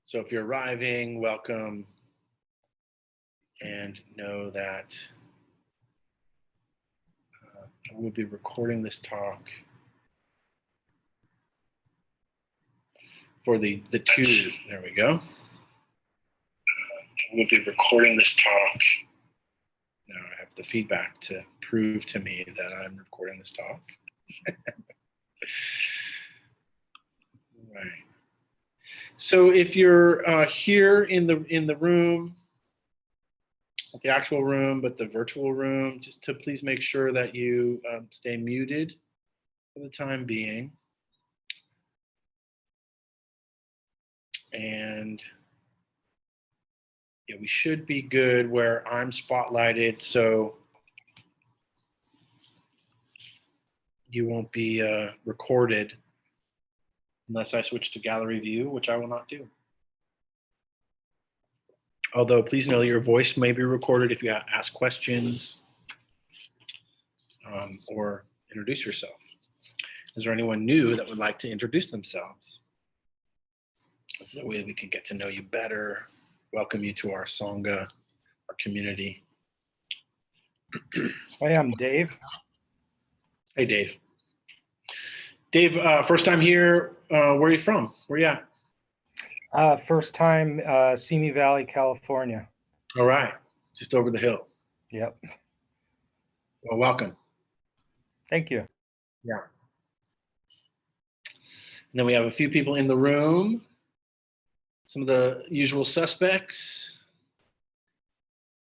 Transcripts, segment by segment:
So if you're arriving, welcome, and know that I will be recording this talk for the two. There we go. We'll be recording this talk. Now I have the feedback to prove to me that I'm recording this talk. Right. So if you're here in the room, not the actual room, but the virtual room, just to please make sure that you stay muted for the time being. And yeah, we should be good where I'm spotlighted, so you won't be recorded unless I switch to gallery view, which I will not do. Although please know that your voice may be recorded if you ask questions or introduce yourself. Is there anyone new that would like to introduce themselves? This is a way that we can get to know you better, welcome you to our Sangha, our community. Hi, I'm Dave. Hey, Dave. Dave, first time here. Where are you from? Where are you at? First time, Simi Valley, California. All right, just over the hill. Yep. Well, welcome. Thank you. Yeah. And then we have a few people in the room. Some of the usual suspects.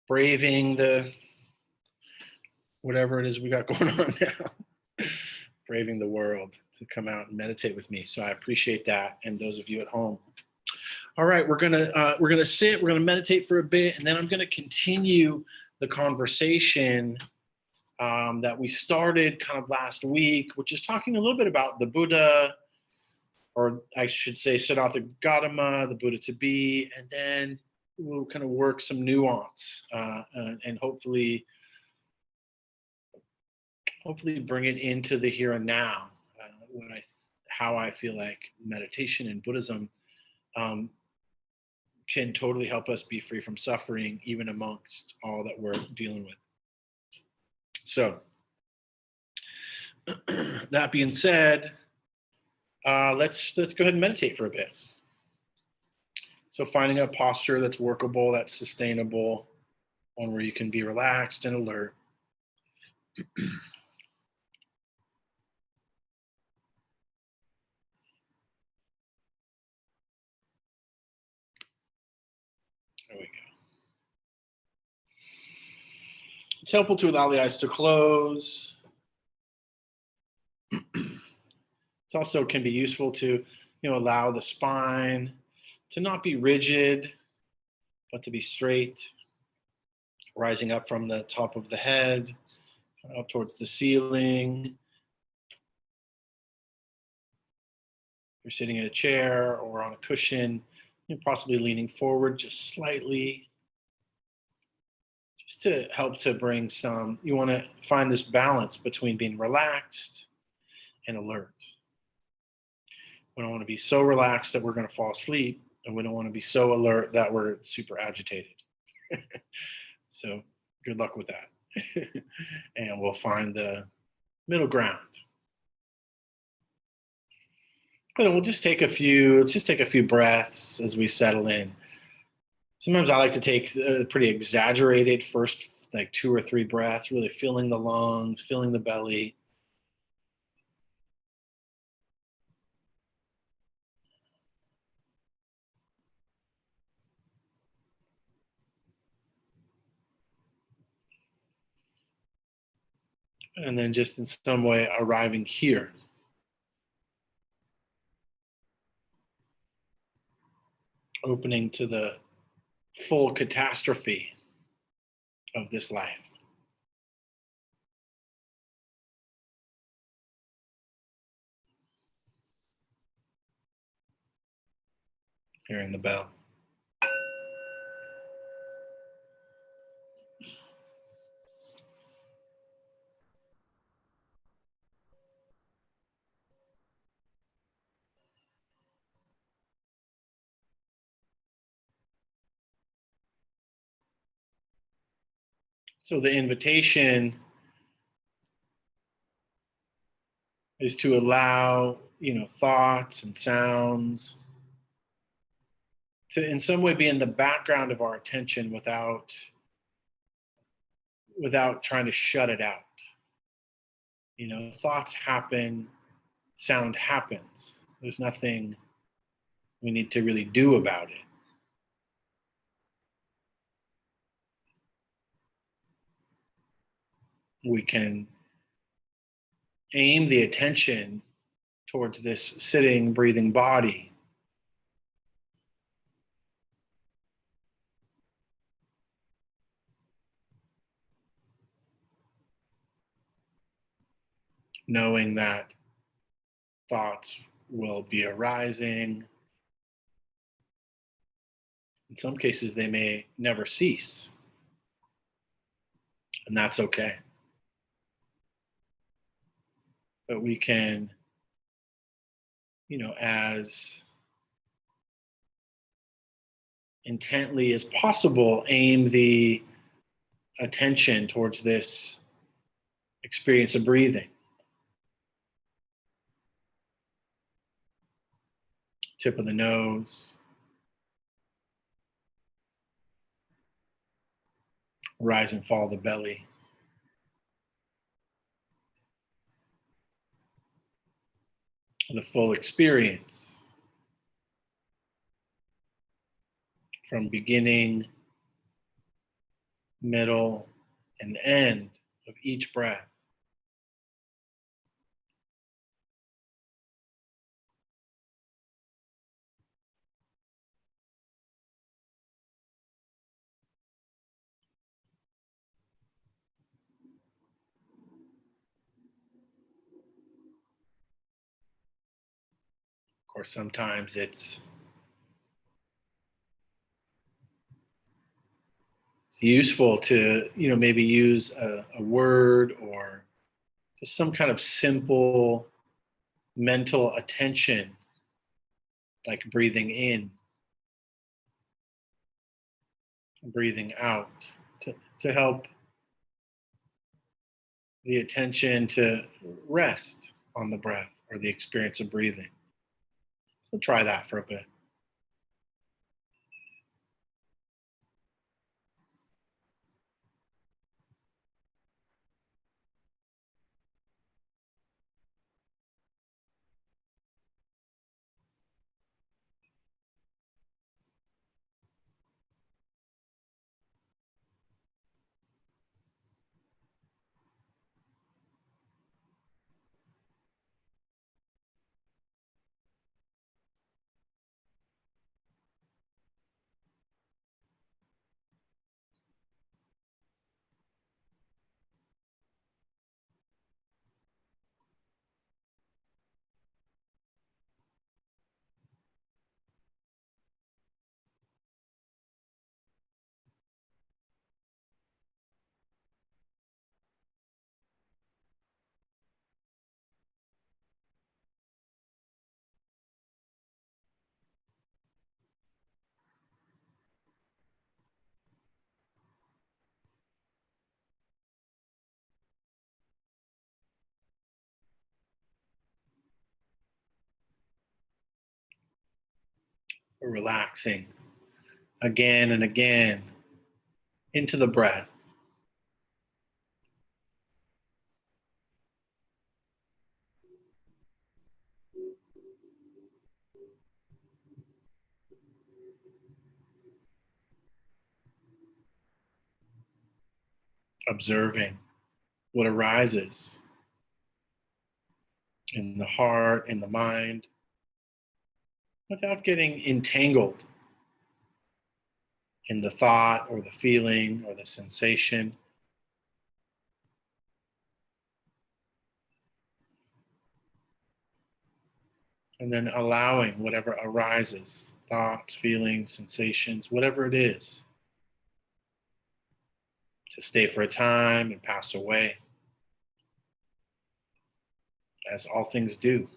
Braving the whatever it is we got going on now. Braving the world to come out and meditate with me. So I appreciate that, and those of you at home. All right, we're gonna sit. We're gonna meditate for a bit, and then I'm gonna continue the conversation that we started kind of last week, which is talking a little bit about the Buddha, or I should say Siddhartha Gautama, the Buddha to be, and then we'll kind of work some nuance and hopefully bring it into the here and now. How I feel like meditation and Buddhism can totally help us be free from suffering, even amongst all that we're dealing with. So, that being said, let's go ahead and meditate for a bit. So finding a posture that's workable, that's sustainable, one where you can be relaxed and alert. There we go. It's helpful to allow the eyes to close. It also can be useful to, allow the spine to not be rigid, but to be straight, rising up from the top of the head, up towards the ceiling. If you're sitting in a chair or on a cushion, you're possibly leaning forward just slightly, just to help to bring some, you want to find this balance between being relaxed and alert. We don't want to be so relaxed that we're going to fall asleep, and we don't want to be so alert that we're super agitated. So good luck with that. And we'll find the middle ground. But let's just take a few breaths as we settle in. Sometimes I like to take a pretty exaggerated first, like 2 or 3 breaths, really filling the lungs, filling the belly. And then just in some way arriving here. Opening to the full catastrophe of this life. Hearing the bell. So the invitation is to allow, thoughts and sounds to in some way be in the background of our attention without trying to shut it out. Thoughts happen, sound happens. There's nothing we need to really do about it. We can aim the attention towards this sitting, breathing body. Knowing that thoughts will be arising. In some cases, they may never cease, and that's okay. But we can, as intently as possible, aim the attention towards this experience of breathing. Tip of the nose, rise and fall of the belly. The full experience from beginning, middle, and end of each breath. Of course, sometimes it's useful to, maybe use a word or just some kind of simple mental attention, like breathing in, breathing out, to help the attention to rest on the breath or the experience of breathing. So try that for a bit. Relaxing again and again into the breath. Observing what arises in the heart, in the mind, without getting entangled in the thought or the feeling or the sensation. And then allowing whatever arises, thoughts, feelings, sensations, whatever it is, to stay for a time and pass away, as all things do.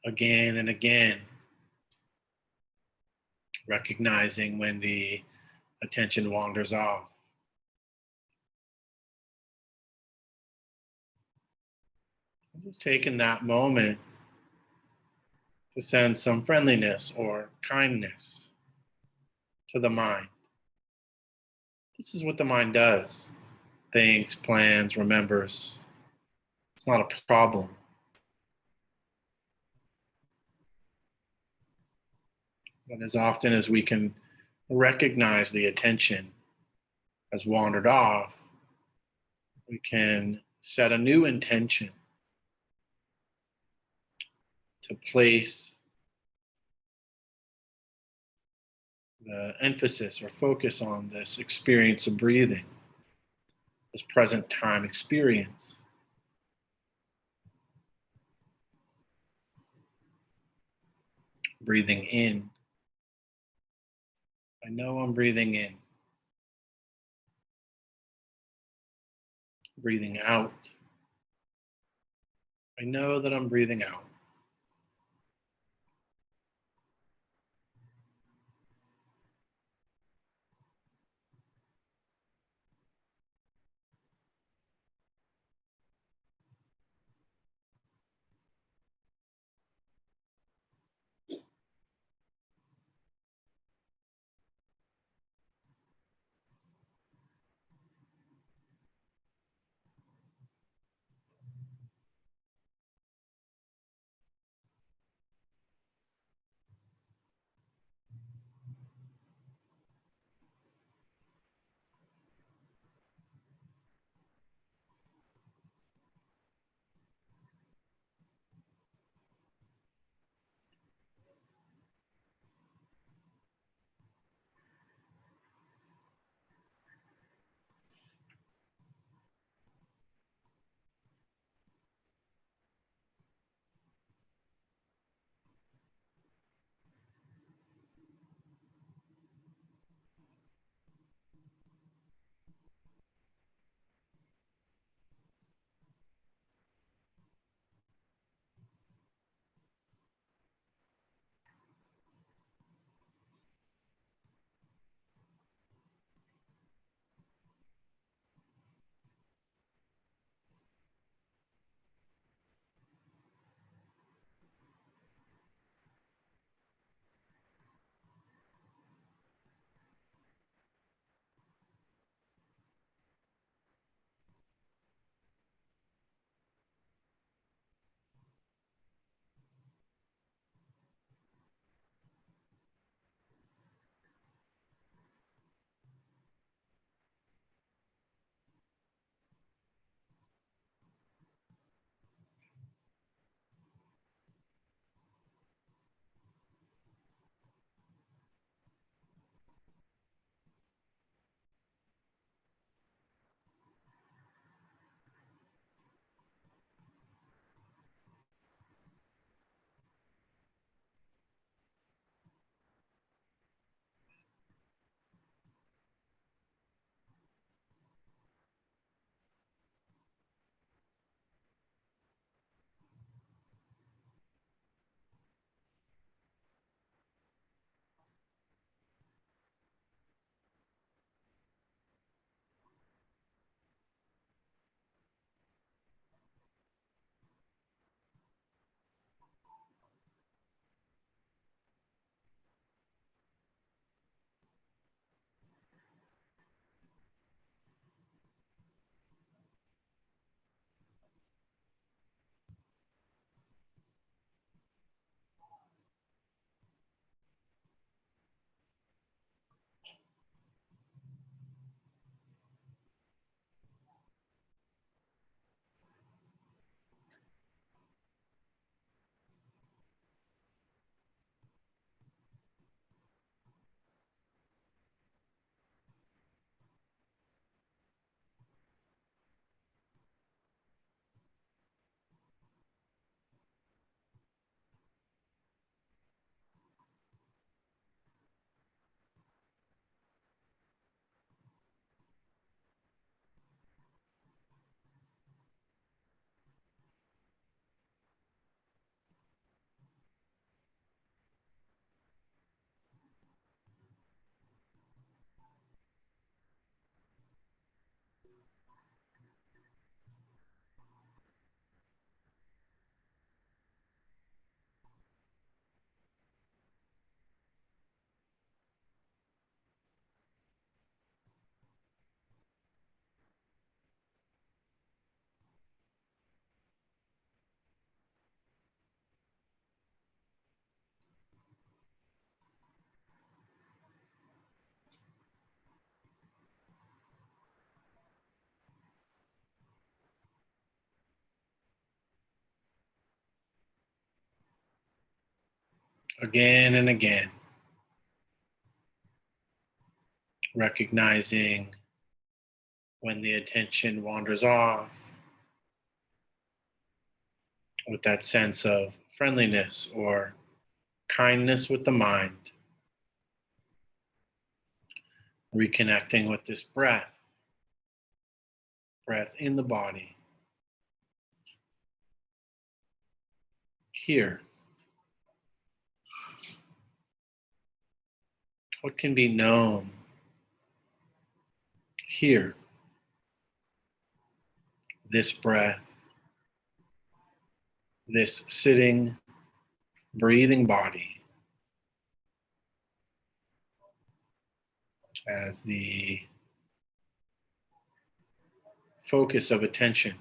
again and again, recognizing when the attention wanders off. Just taking that moment to send some friendliness or kindness to the mind. This is what the mind does: thinks, plans, remembers. It's not a problem. But as often as we can recognize the attention has wandered off, we can set a new intention to place the emphasis or focus on this experience of breathing, this present time experience. Breathing in. I know I'm breathing in. Breathing out. I know that I'm breathing out. again and again, recognizing when the attention wanders off with that sense of friendliness or kindness with the mind, reconnecting with this breath in the body, here. What can be known here? This breath, this sitting, breathing body as the focus of attention.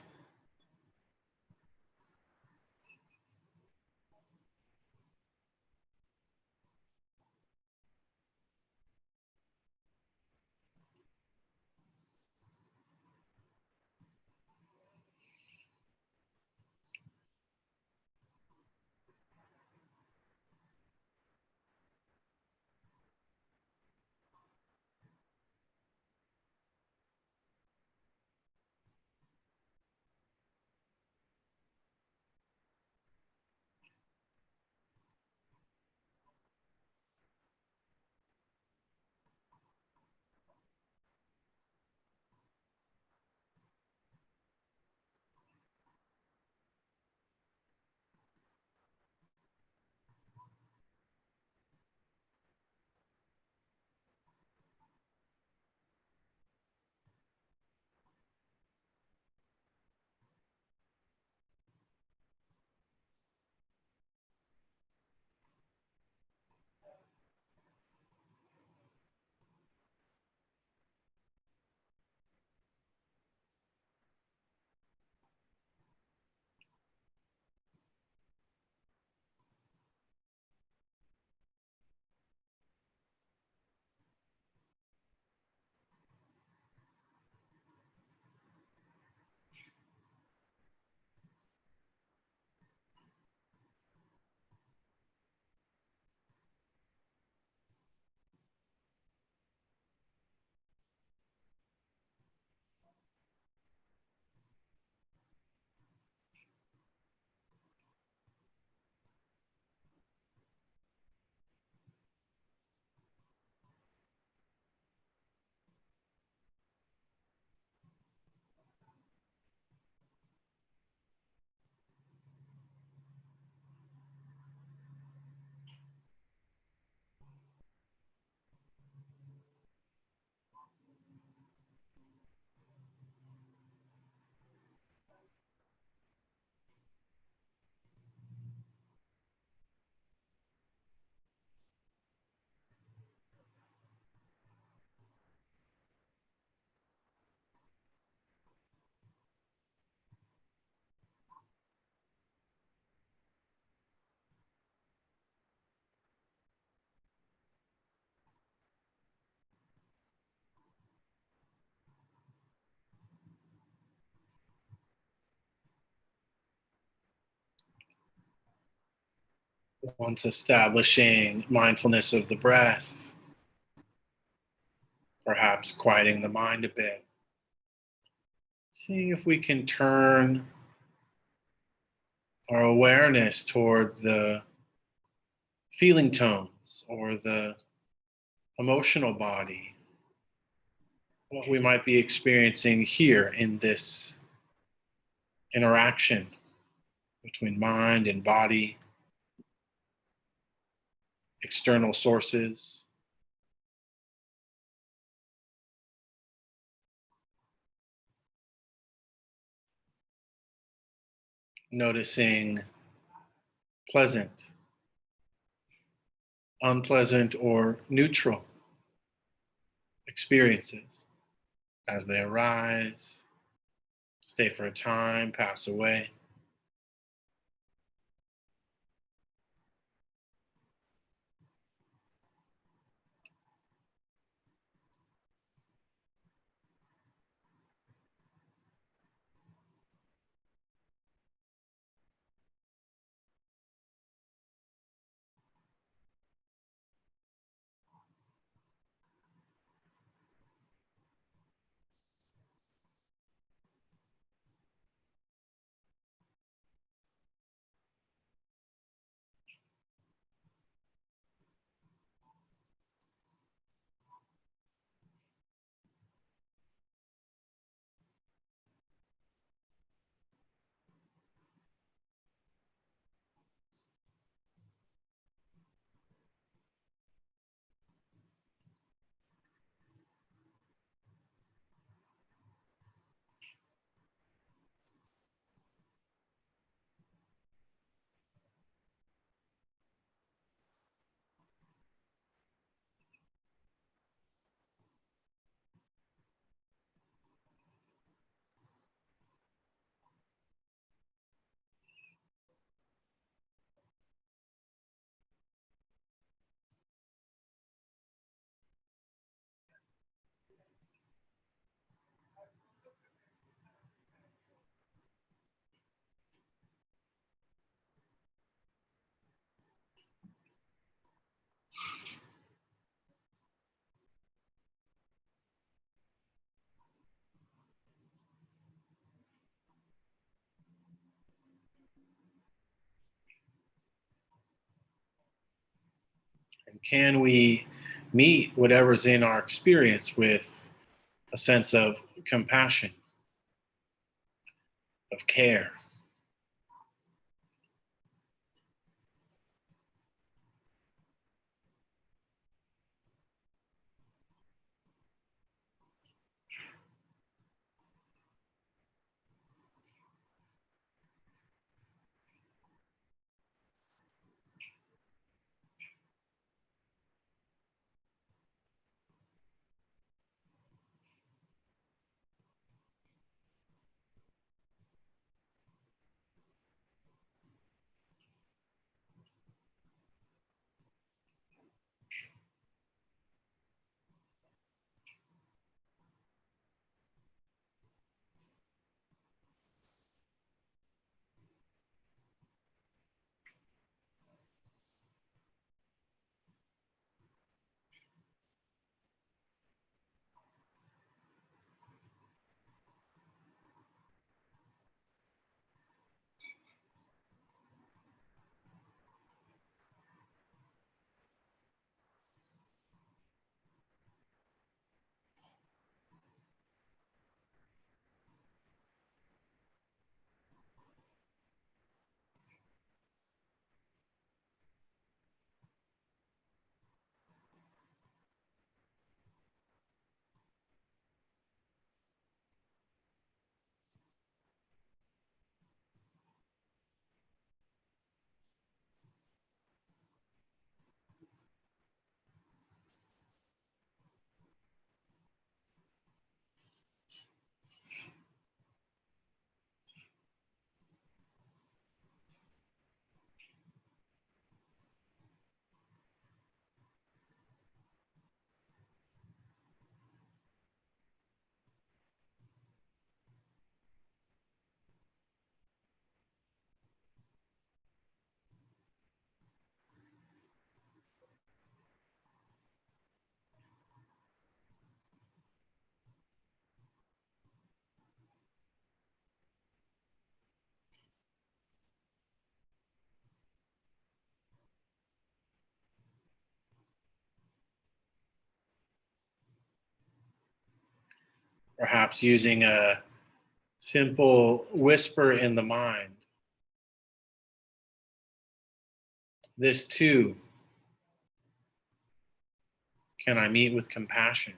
Once establishing mindfulness of the breath, perhaps quieting the mind a bit, seeing if we can turn our awareness toward the feeling tones or the emotional body, what we might be experiencing here in this interaction between mind and body, external sources. Noticing pleasant, unpleasant, or neutral experiences as they arise, stay for a time, pass away. Can we meet whatever's in our experience with a sense of compassion, of care? Perhaps using a simple whisper in the mind. This too, can I meet with compassion?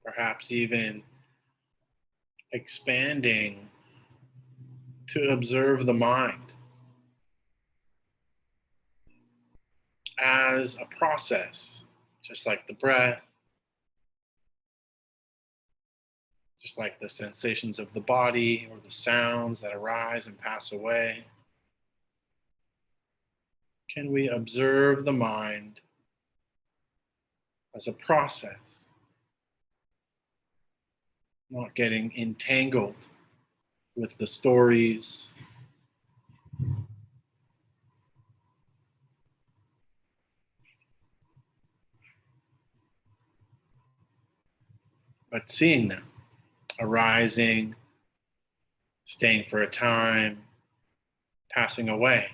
Perhaps even expanding to observe the mind as a process, just like the breath, just like the sensations of the body or the sounds that arise and pass away. Can we observe the mind as a process, not getting entangled with the stories, but seeing them arising, staying for a time, passing away,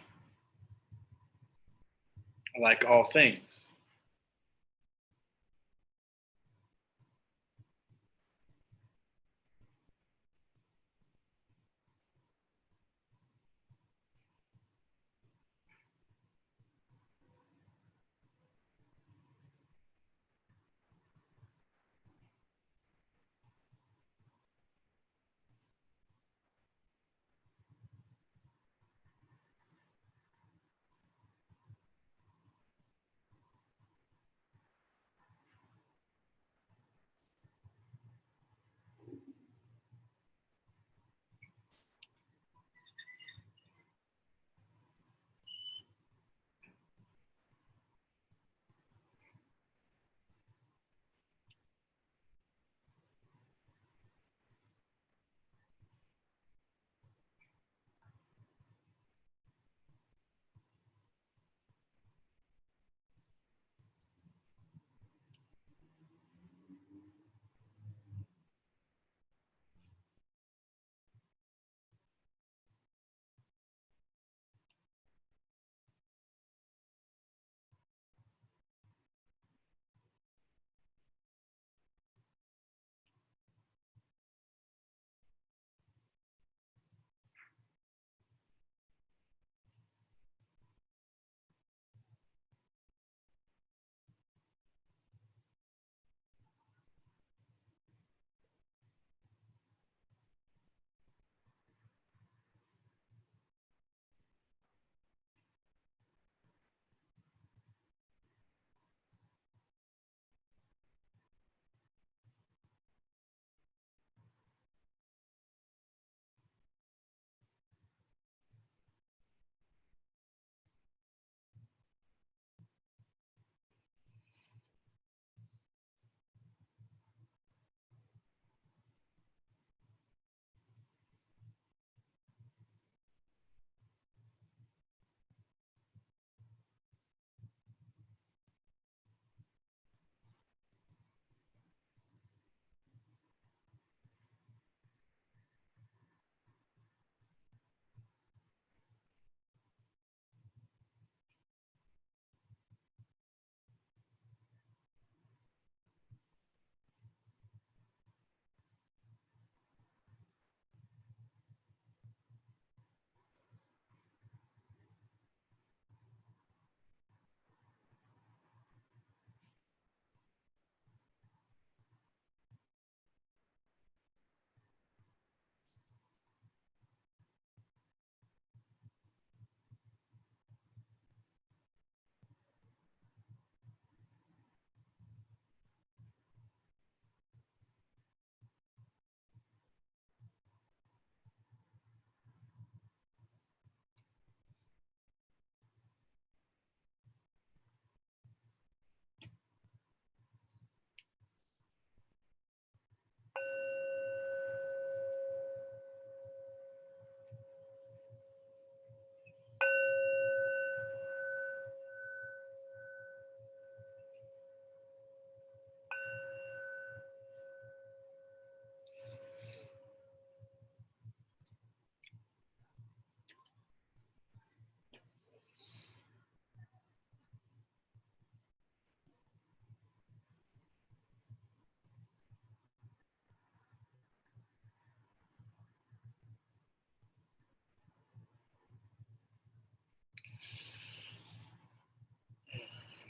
like all things.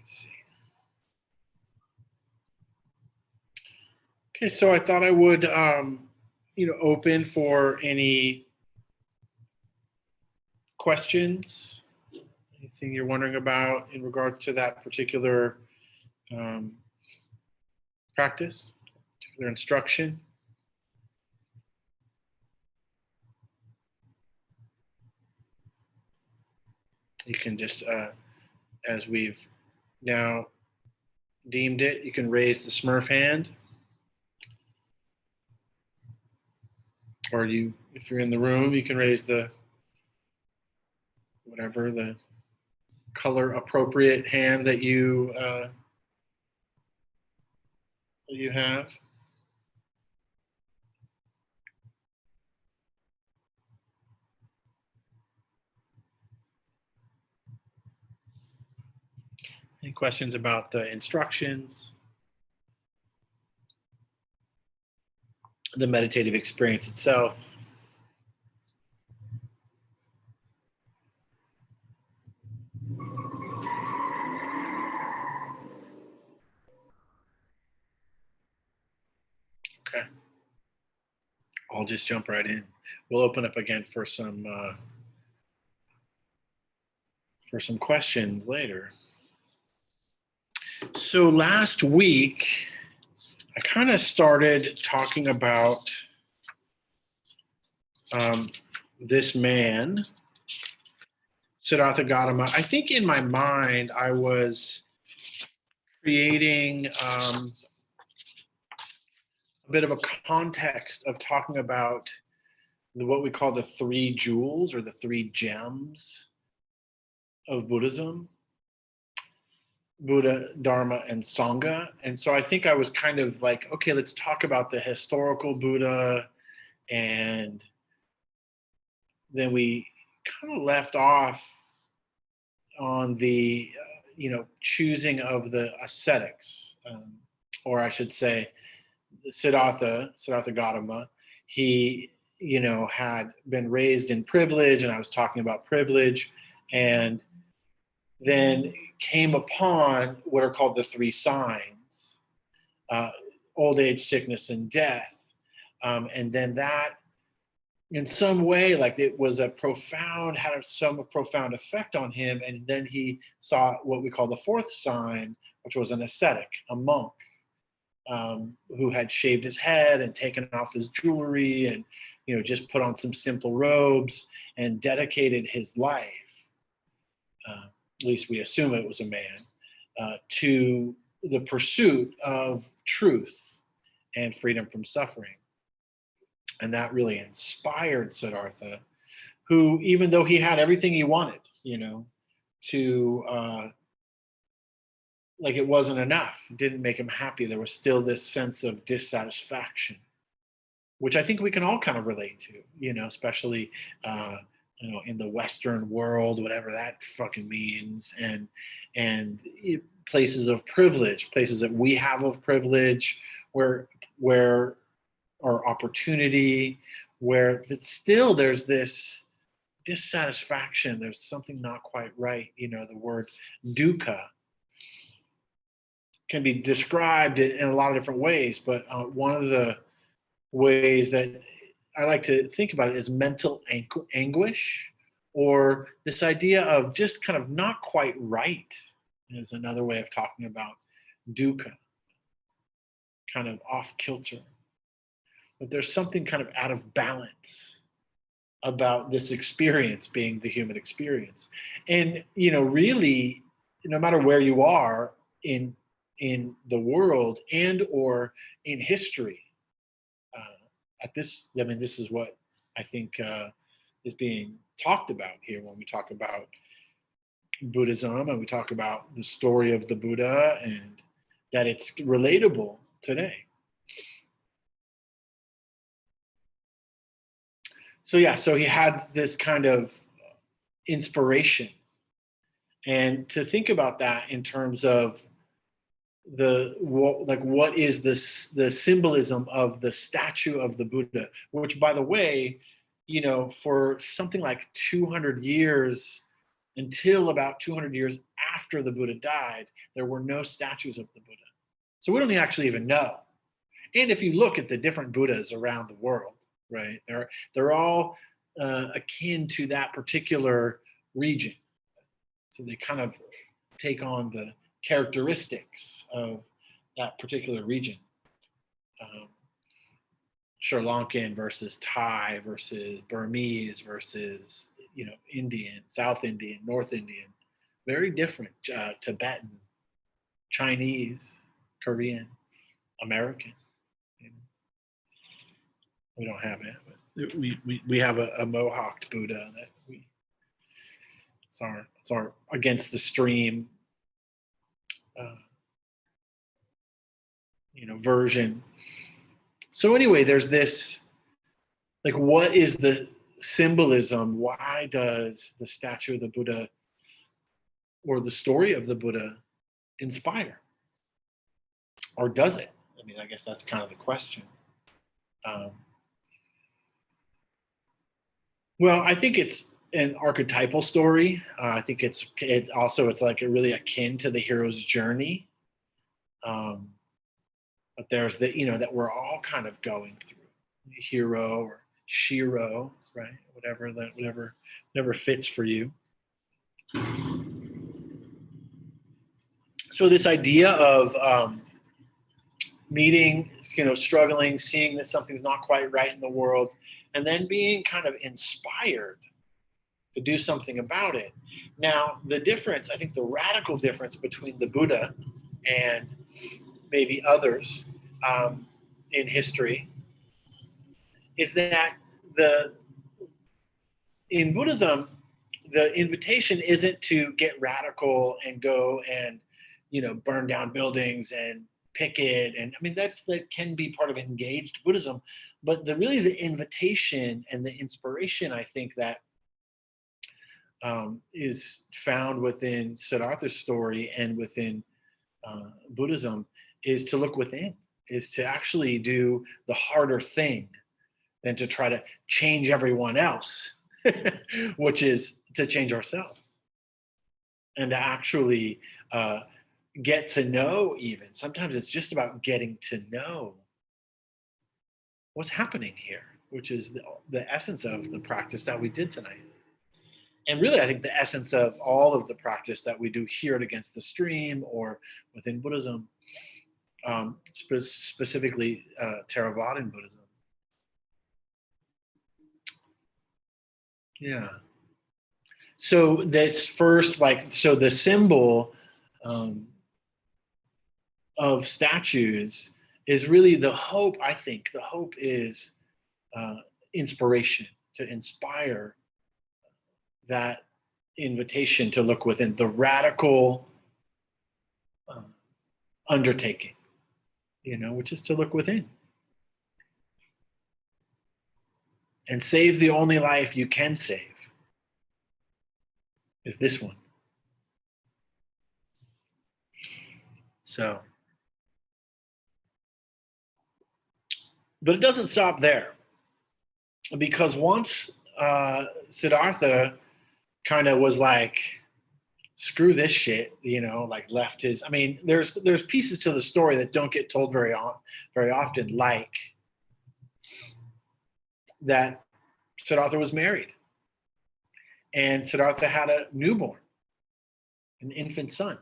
Let's see. Okay, so I thought I would, open for any questions, anything you're wondering about in regards to that particular um, practice, particular instruction. You can just, as we've now deemed it, you can raise the Smurf hand. Or if you're in the room, you can raise the, whatever the color appropriate hand that you have. Any questions about the instructions? The meditative experience itself? Okay. I'll just jump right in. We'll open up again for some questions later. So last week, I kind of started talking about this man, Siddhartha Gautama. I think in my mind, I was creating a bit of a context of talking about what we call the three jewels or the three gems of Buddhism: Buddha, Dharma, and Sangha. And so I think I was kind of like, okay, let's talk about the historical Buddha. And then we kind of left off on the, choosing of the ascetics, or I should say, Siddhartha Gautama. He, had been raised in privilege, and I was talking about privilege, and then came upon what are called the three signs: old age, sickness, and death. And then that, in some way, like it was had some profound effect on him. And then he saw what we call the fourth sign, which was an ascetic, a monk, who had shaved his head and taken off his jewelry and, just put on some simple robes and dedicated his life, at least we assume it was a man, to the pursuit of truth and freedom from suffering. And that really inspired Siddhartha, who, even though he had everything he wanted, like it wasn't enough, it didn't make him happy. There was still this sense of dissatisfaction, which I think we can all kind of relate to, especially, in the Western world, whatever that fucking means, and places of privilege, places that we have of privilege, where or opportunity, where it's still there's this dissatisfaction. There's something not quite right. The word dukkha can be described in a lot of different ways, but one of the ways that I like to think about it is mental anguish, or this idea of just kind of not quite right is another way of talking about dukkha, kind of off kilter. But there's something kind of out of balance about this experience being the human experience. And, really, no matter where you are in the world and or in history, this is what I think is being talked about here when we talk about Buddhism and we talk about the story of the Buddha, and that it's relatable today. So he had this kind of inspiration, and to think about that in terms of what is the symbolism of the statue of the Buddha, which, by the way, for something like 200 years, until about 200 years after the Buddha died, there were no statues of the Buddha. So we don't actually even know. And if you look at the different Buddhas around the world, right, they're all akin to that particular region. So they kind of take on the characteristics of that particular region. Sri Lankan versus Thai versus Burmese versus Indian, South Indian, North Indian, very different. Tibetan. Chinese, Korean, American. You know. We don't have it, but we have a mohawked Buddha that it's our against the stream, version. So anyway, there's this, like, what is the symbolism? Why does the statue of the Buddha or the story of the Buddha inspire? Or does it? I mean, I guess that's kind of the question. Well, I think it's an archetypal story. I think it's like really akin to the hero's journey. But there's that we're all kind of going through, hero or shiro, right? Whatever fits for you. So this idea of meeting, struggling, seeing that something's not quite right in the world, and then being kind of inspired to do something about it. Now, the difference, I think the radical difference between the Buddha and maybe others in history is that in Buddhism, the invitation isn't to get radical and go and burn down buildings and picket, and I mean that can be part of engaged Buddhism, but really the invitation and the inspiration, I think, that is found within Siddhartha's story and within Buddhism is to look within, is to actually do the harder thing than to try to change everyone else, which is to change ourselves and to actually get to know. Even sometimes it's just about getting to know what's happening here, which is the essence of the practice that we did tonight. And really, I think the essence of all of the practice that we do here at Against the Stream or within Buddhism, specifically Theravadan Buddhism. Yeah. So this first, the symbol of statues is really the hope. I think the hope is inspiration, to inspire that invitation to look within, the radical undertaking, which is to look within and save the only life you can save is this one. So, but it doesn't stop there, because once Siddhartha kind of was like, screw this shit, left his, I mean, there's pieces to the story that don't get told very often, like that Siddhartha was married and Siddhartha had a newborn, an infant son,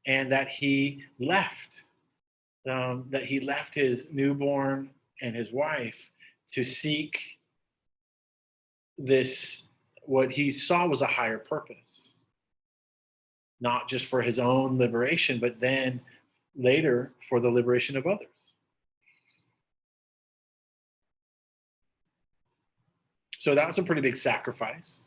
and that he left his newborn and his wife to seek this, what he saw was a higher purpose, not just for his own liberation, but then later for the liberation of others. So that was a pretty big sacrifice.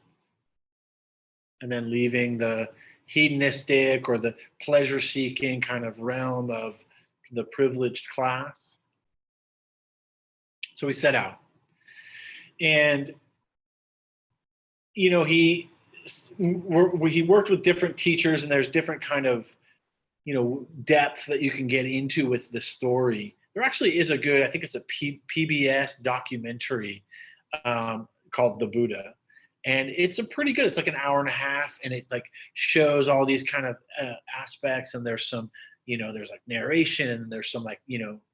And then leaving the hedonistic or the pleasure-seeking kind of realm of the privileged class. So he set out. And, he worked with different teachers, and there's different kind of, depth that you can get into with the story. There actually is a good, I think it's a PBS documentary called The Buddha. And it's it's like an hour and a half, and it shows all these kind of aspects. And there's some, there's narration, and there's some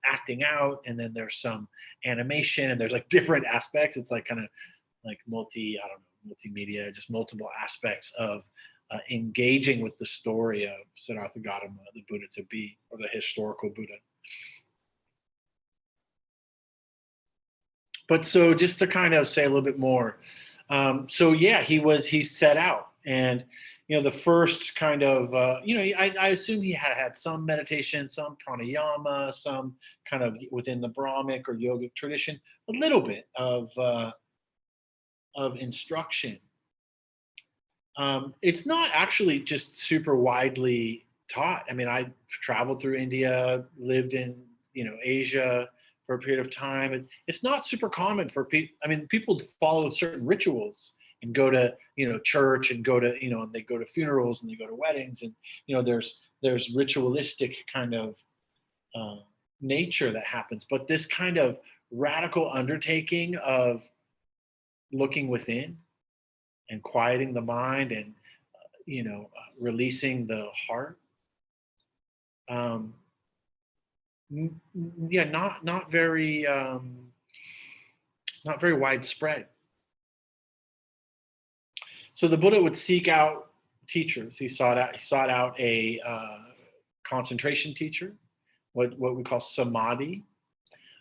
acting out, and then there's some animation, and there's different aspects. It's kind of multimedia, just multiple aspects of engaging with the story of Siddhartha Gautama, the Buddha to be, or the historical Buddha. But so just to kind of say a little bit more, he set out, and the first kind of, I assume he had some meditation, some pranayama, some kind of within the Brahmic or yogic tradition, a little bit of instruction. It's not actually just super widely taught. I mean, I traveled through India, lived in, Asia for a period of time. It's not super common for people. I mean, people follow certain rituals and go to, church and go to, and they go to funerals and they go to weddings, and, there's ritualistic kind of nature that happens. But this kind of radical undertaking of looking within and quieting the mind and releasing the heart, yeah, not very widespread. So the Buddha would seek out teachers. He sought out a concentration teacher, what we call samadhi,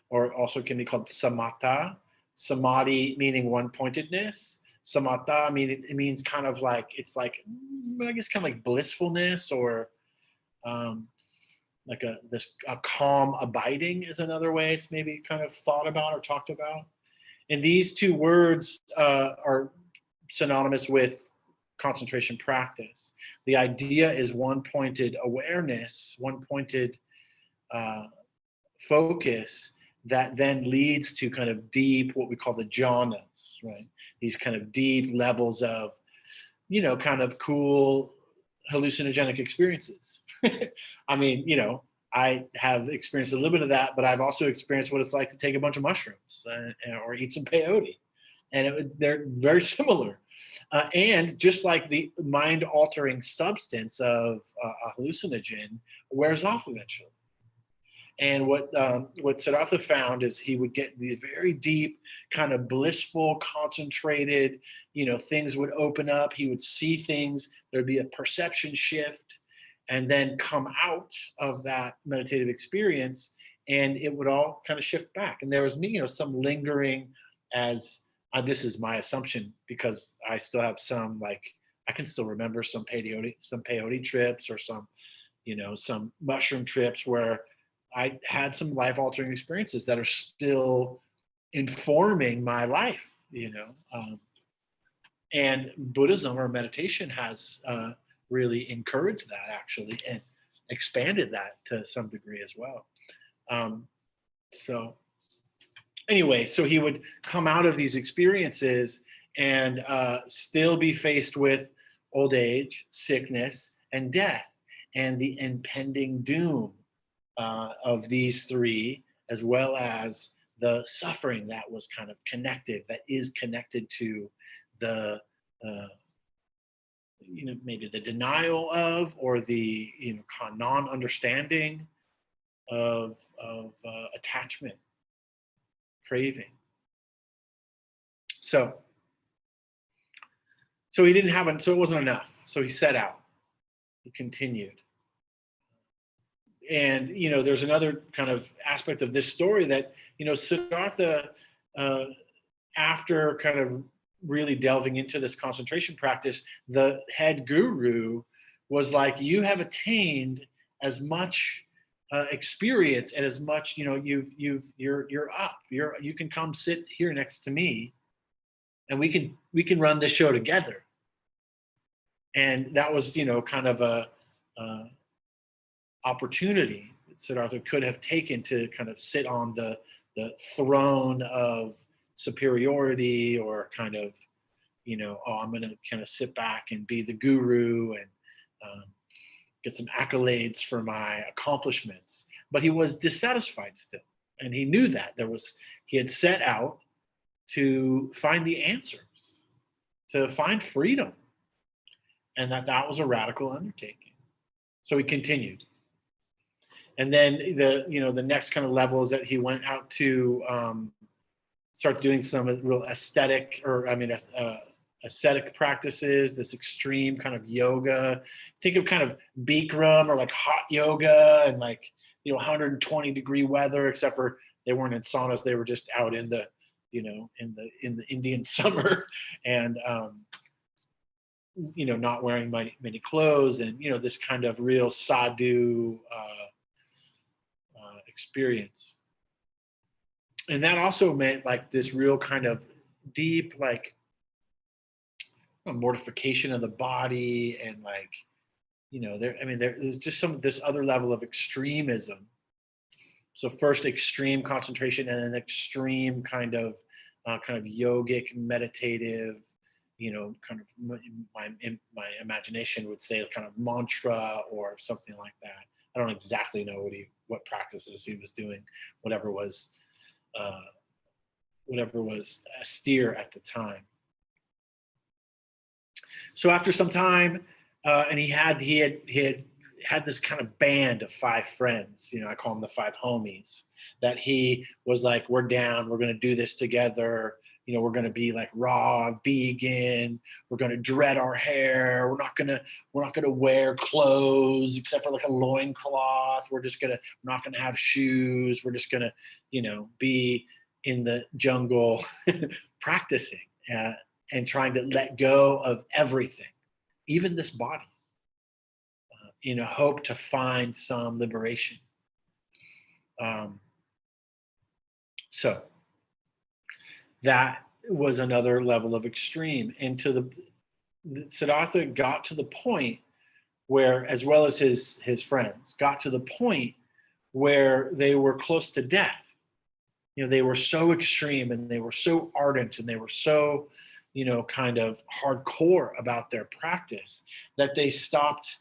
or also can be called samatha. Samadhi meaning one-pointedness. Samatha it means kind of like, it's like, I guess kind of like blissfulness, or like a calm abiding is another way it's maybe kind of thought about or talked about. And these two words are synonymous with concentration practice. The idea is one-pointed awareness, one-pointed focus that then leads to kind of deep, what we call the jhanas, right? These kind of deep levels of, kind of cool hallucinogenic experiences. I mean, I have experienced a little bit of that, but I've also experienced what it's like to take a bunch of mushrooms or eat some peyote. And they're very similar. And just like the mind-altering substance of a hallucinogen wears off eventually. And what Siddhartha found is he would get the very deep, kind of blissful, concentrated, things would open up. He would see things. There'd be a perception shift, and then come out of that meditative experience, and it would all kind of shift back. And there was, some lingering, as this is my assumption because I still have some, like, I can still remember some peyote trips, or some mushroom trips where I had some life-altering experiences that are still informing my life, and Buddhism or meditation has really encouraged that, actually, and expanded that to some degree as well. So anyway, so he would come out of these experiences and still be faced with old age, sickness, and death, and the impending doom of these three, as well as the suffering that was kind of that is connected to the, maybe the denial of, or the, non-understanding of attachment, craving. So he didn't have so it wasn't enough. So he set out. He continued. And, there's another kind of aspect of this story that, Siddhartha, after kind of really delving into this concentration practice, the head guru was like, you have attained as much experience and as much, you're up, you can come sit here next to me, and we can run this show together. And that was, kind of a opportunity that Siddhartha could have taken to kind of sit on the throne of superiority, or kind of, I'm going to kind of sit back and be the guru and get some accolades for my accomplishments. But he was dissatisfied still, and he knew that he had set out to find the answers, to find freedom, and that was a radical undertaking. So he continued. And then the next kind of level is that he went out to start doing some real ascetic practices, this extreme kind of yoga. Think of kind of Bikram, or like hot yoga, and like 120-degree weather, except for they weren't in saunas; they were just out in the in the Indian summer, and not wearing many clothes, and, this kind of real sadhu experience. And that also meant like this real kind of deep, like, mortification of the body, and like, there's just this other level of extremism. So first extreme concentration, and then extreme kind of yogic, meditative, kind of my imagination would say kind of mantra or something like that. I don't exactly know what practices he was doing, whatever was austere at the time. So after some time, and he had this kind of band of 5 friends, I call them the 5 homies, that he was like, we're down, we're going to do this together. We're going to be like raw vegan. We're going to dread our hair. We're not going to wear clothes except for like a loincloth. We're not going to have shoes. We're just going to, be in the jungle practicing and trying to let go of everything, even this body, in a hope to find some liberation. So that was another level of extreme. And Siddhartha got to the point where, as well as his friends, got to the point where they were close to death. They were so extreme, and they were so ardent, and they were so, kind of hardcore about their practice, that they stopped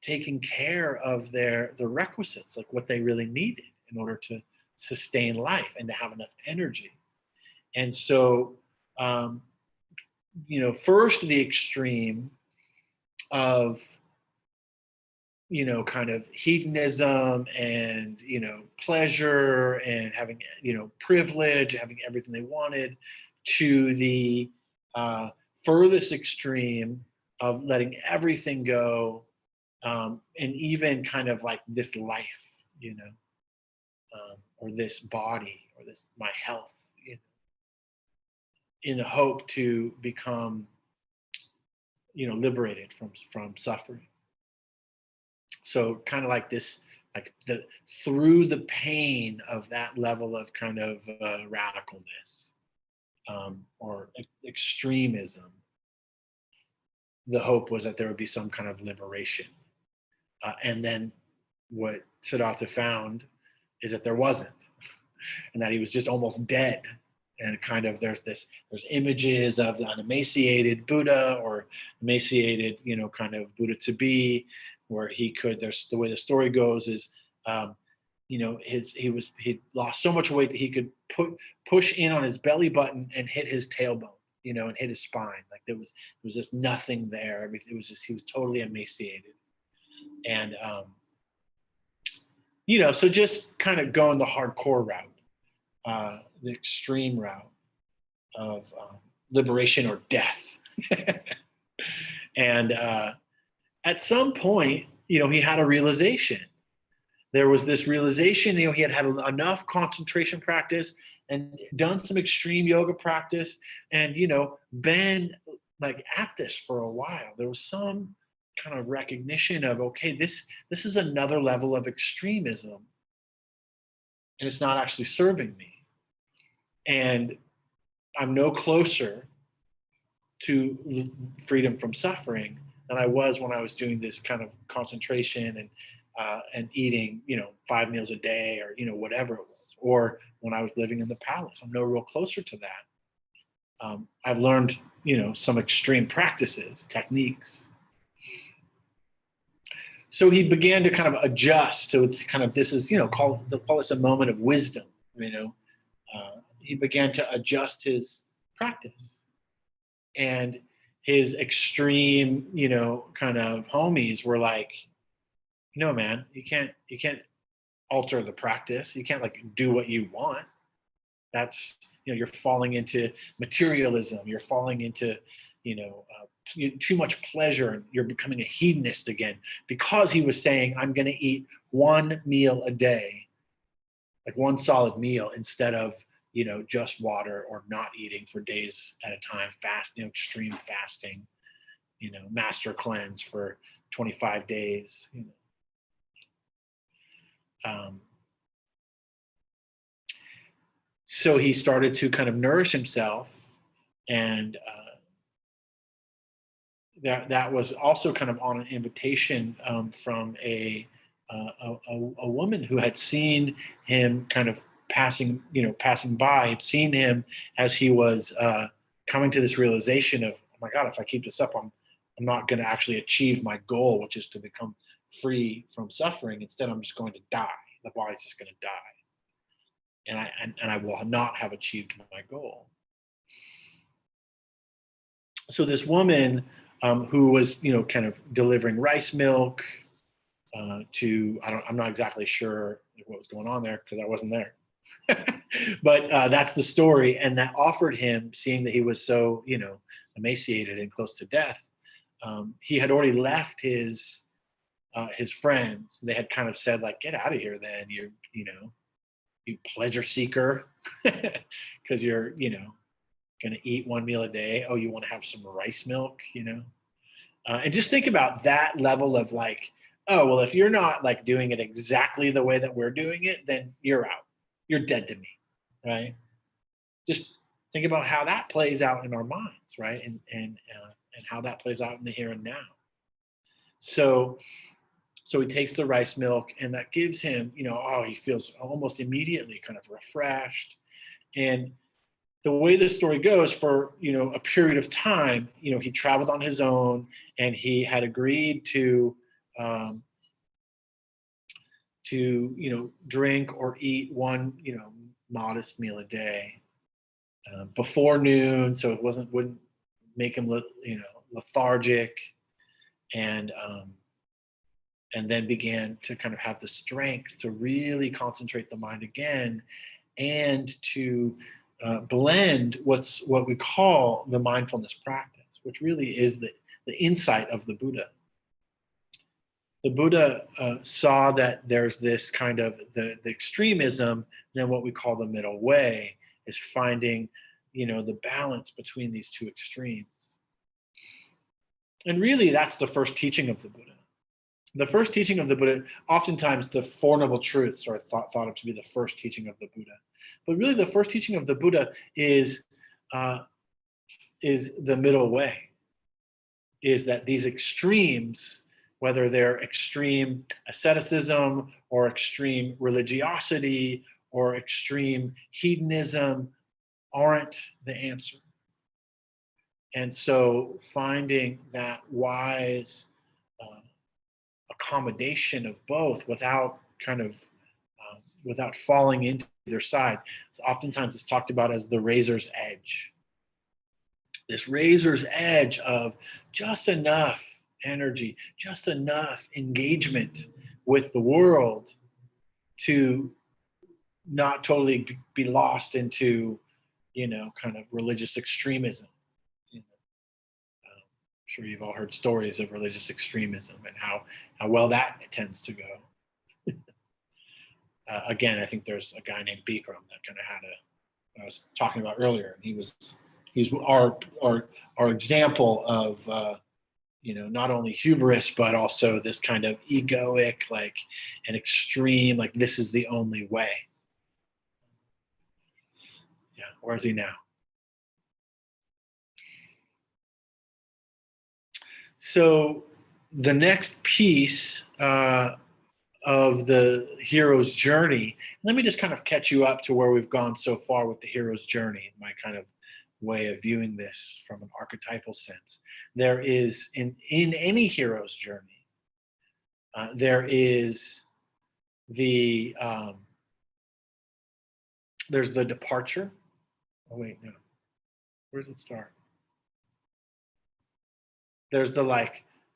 taking care of the requisites, like what they really needed in order to sustain life and to have enough energy. And so, first the extreme of, kind of hedonism and, pleasure and having, privilege, having everything they wanted, to the furthest extreme of letting everything go, and even kind of like this life, or this body, or this my health, in the hope to become, liberated from suffering. So kind of like this, like through the pain of that level of kind of radicalness, or extremism, the hope was that there would be some kind of liberation. And then what Siddhartha found is that there wasn't, and that he was just almost dead. And kind of there's images of an emaciated Buddha, or emaciated, kind of Buddha to be, where there's the way the story goes is, he lost so much weight that he could push in on his belly button and hit his tailbone, and hit his spine. Like there was just nothing there. It was just, he was totally emaciated. And, so just kind of going the hardcore route, the extreme route of liberation or death. And at some point, he had a realization. There was this realization, he had enough concentration practice and done some extreme yoga practice, and, been like at this for a while. There was some kind of recognition of, okay, this is another level of extremism, and it's not actually serving me. And I'm no closer to freedom from suffering than I was when I was doing this kind of concentration and eating, 5 meals a day, or, whatever it was, or when I was living in the palace. I'm no real closer to that. I've learned, some extreme practices, techniques. So he began to kind of adjust to kind of, this is, call this a moment of wisdom, he began to adjust his practice. And his extreme, kind of homies were like, man, you can't alter the practice. You can't like do what you want. That's, you're falling into materialism. You're falling into, too much pleasure, and you're becoming a hedonist again, because he was saying, I'm going to eat 1 meal a day, like one solid meal, instead of just water or not eating for days at a time, extreme fasting, master cleanse for 25 days. So he started to kind of nourish himself, and that was also kind of on an invitation from a woman who had seen him kind of passing by, had seen him as he was coming to this realization of, oh my God, if I keep this up, I'm not going to actually achieve my goal, which is to become free from suffering. Instead, I'm just going to die. The body's just going to die, and I will not have achieved my goal. So this woman who was, kind of delivering rice milk I'm not exactly sure what was going on there because I wasn't there. But that's the story. And that offered him, seeing that he was so, emaciated and close to death. He had already left his friends. They had kind of said, like, get out of here then, you pleasure seeker, because you're, going to eat one meal a day. Oh, you want to have some rice milk, and just think about that level of like, oh, well, if you're not like doing it exactly the way that we're doing it, then you're out. You're dead to me, right? Just think about how that plays out in our minds, right? And how that plays out in the here and now. So he takes the rice milk, and that gives him, he feels almost immediately kind of refreshed. And the way the story goes, for a period of time, he traveled on his own, and he had agreed to drink or eat one modest meal a day before noon, so it wouldn't make him lethargic, and then began to kind of have the strength to really concentrate the mind again, and to blend what we call the mindfulness practice, which really is the insight of the Buddha. The Buddha saw that there's this kind of the extremism, and then what we call the middle way is finding, the balance between these two extremes. And really, that's the first teaching of the Buddha. The first teaching of the Buddha, oftentimes the Four Noble Truths are thought of to be the first teaching of the Buddha. But really, the first teaching of the Buddha is the middle way, is that these extremes, whether they're extreme asceticism or extreme religiosity or extreme hedonism, aren't the answer. And so finding that wise accommodation of both without falling into either side. So oftentimes it's talked about as the razor's edge. This razor's edge of just enough energy, just enough engagement with the world to not totally be lost into, kind of religious extremism. I'm sure you've all heard stories of religious extremism and how well that tends to go. Again, I think there's a guy named Bikram that kind of I was talking about earlier, and he's our example of not only hubris but also this kind of egoic, like an extreme, like this is the only way. Yeah, where is he now? So the next piece of the hero's journey, let me just kind of catch you up to where we've gone so far with the hero's journey, my kind of way of viewing this from an archetypal sense. There is, in any hero's journey, there is there's the departure. Oh wait, no. Where does it start? There's the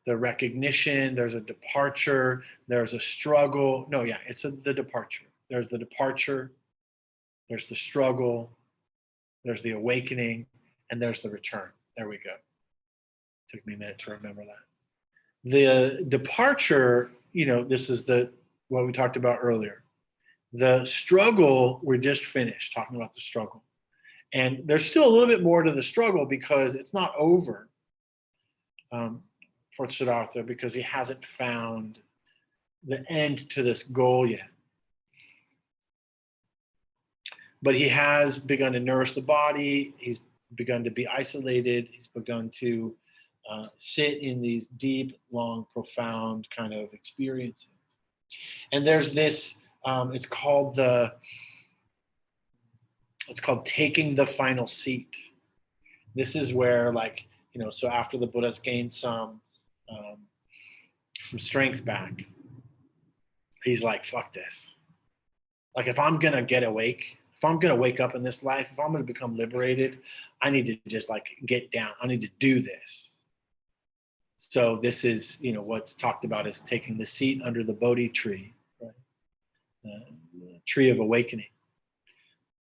recognition, there's a departure, there's a struggle. No, yeah, it's the departure. There's the departure, there's the struggle, there's the awakening, and there's the return. There we go. Took me a minute to remember that. The departure, this is what we talked about earlier. The struggle, we're just finished talking about the struggle. And there's still a little bit more to the struggle because it's not over for Siddhartha, because he hasn't found the end to this goal yet. But he has begun to nourish the body. He's begun to be isolated. He's begun to sit in these deep, long, profound kind of experiences. And there's this, it's called taking the final seat. This is where, like, you know, so after the Buddha's gained some strength back, he's like, fuck this. Like, if I'm gonna get awake, if I'm gonna wake up in this life, if I'm gonna become liberated, I need to just like get down. I need to do this. So this is, you know, what's talked about as taking the seat under the Bodhi tree, right? The tree of awakening.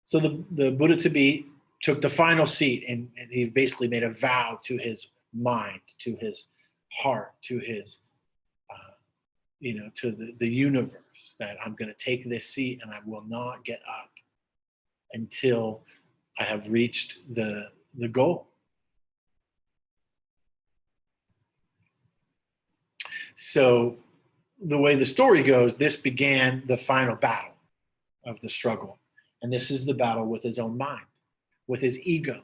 So the Buddha to be took the final seat, and he basically made a vow to his mind, to his heart, to his, you know, to the universe, that I'm going to take this seat and I will not get up until I have reached the goal. So the way the story goes, this began the final battle of the struggle. And this is the battle with his own mind, with his ego,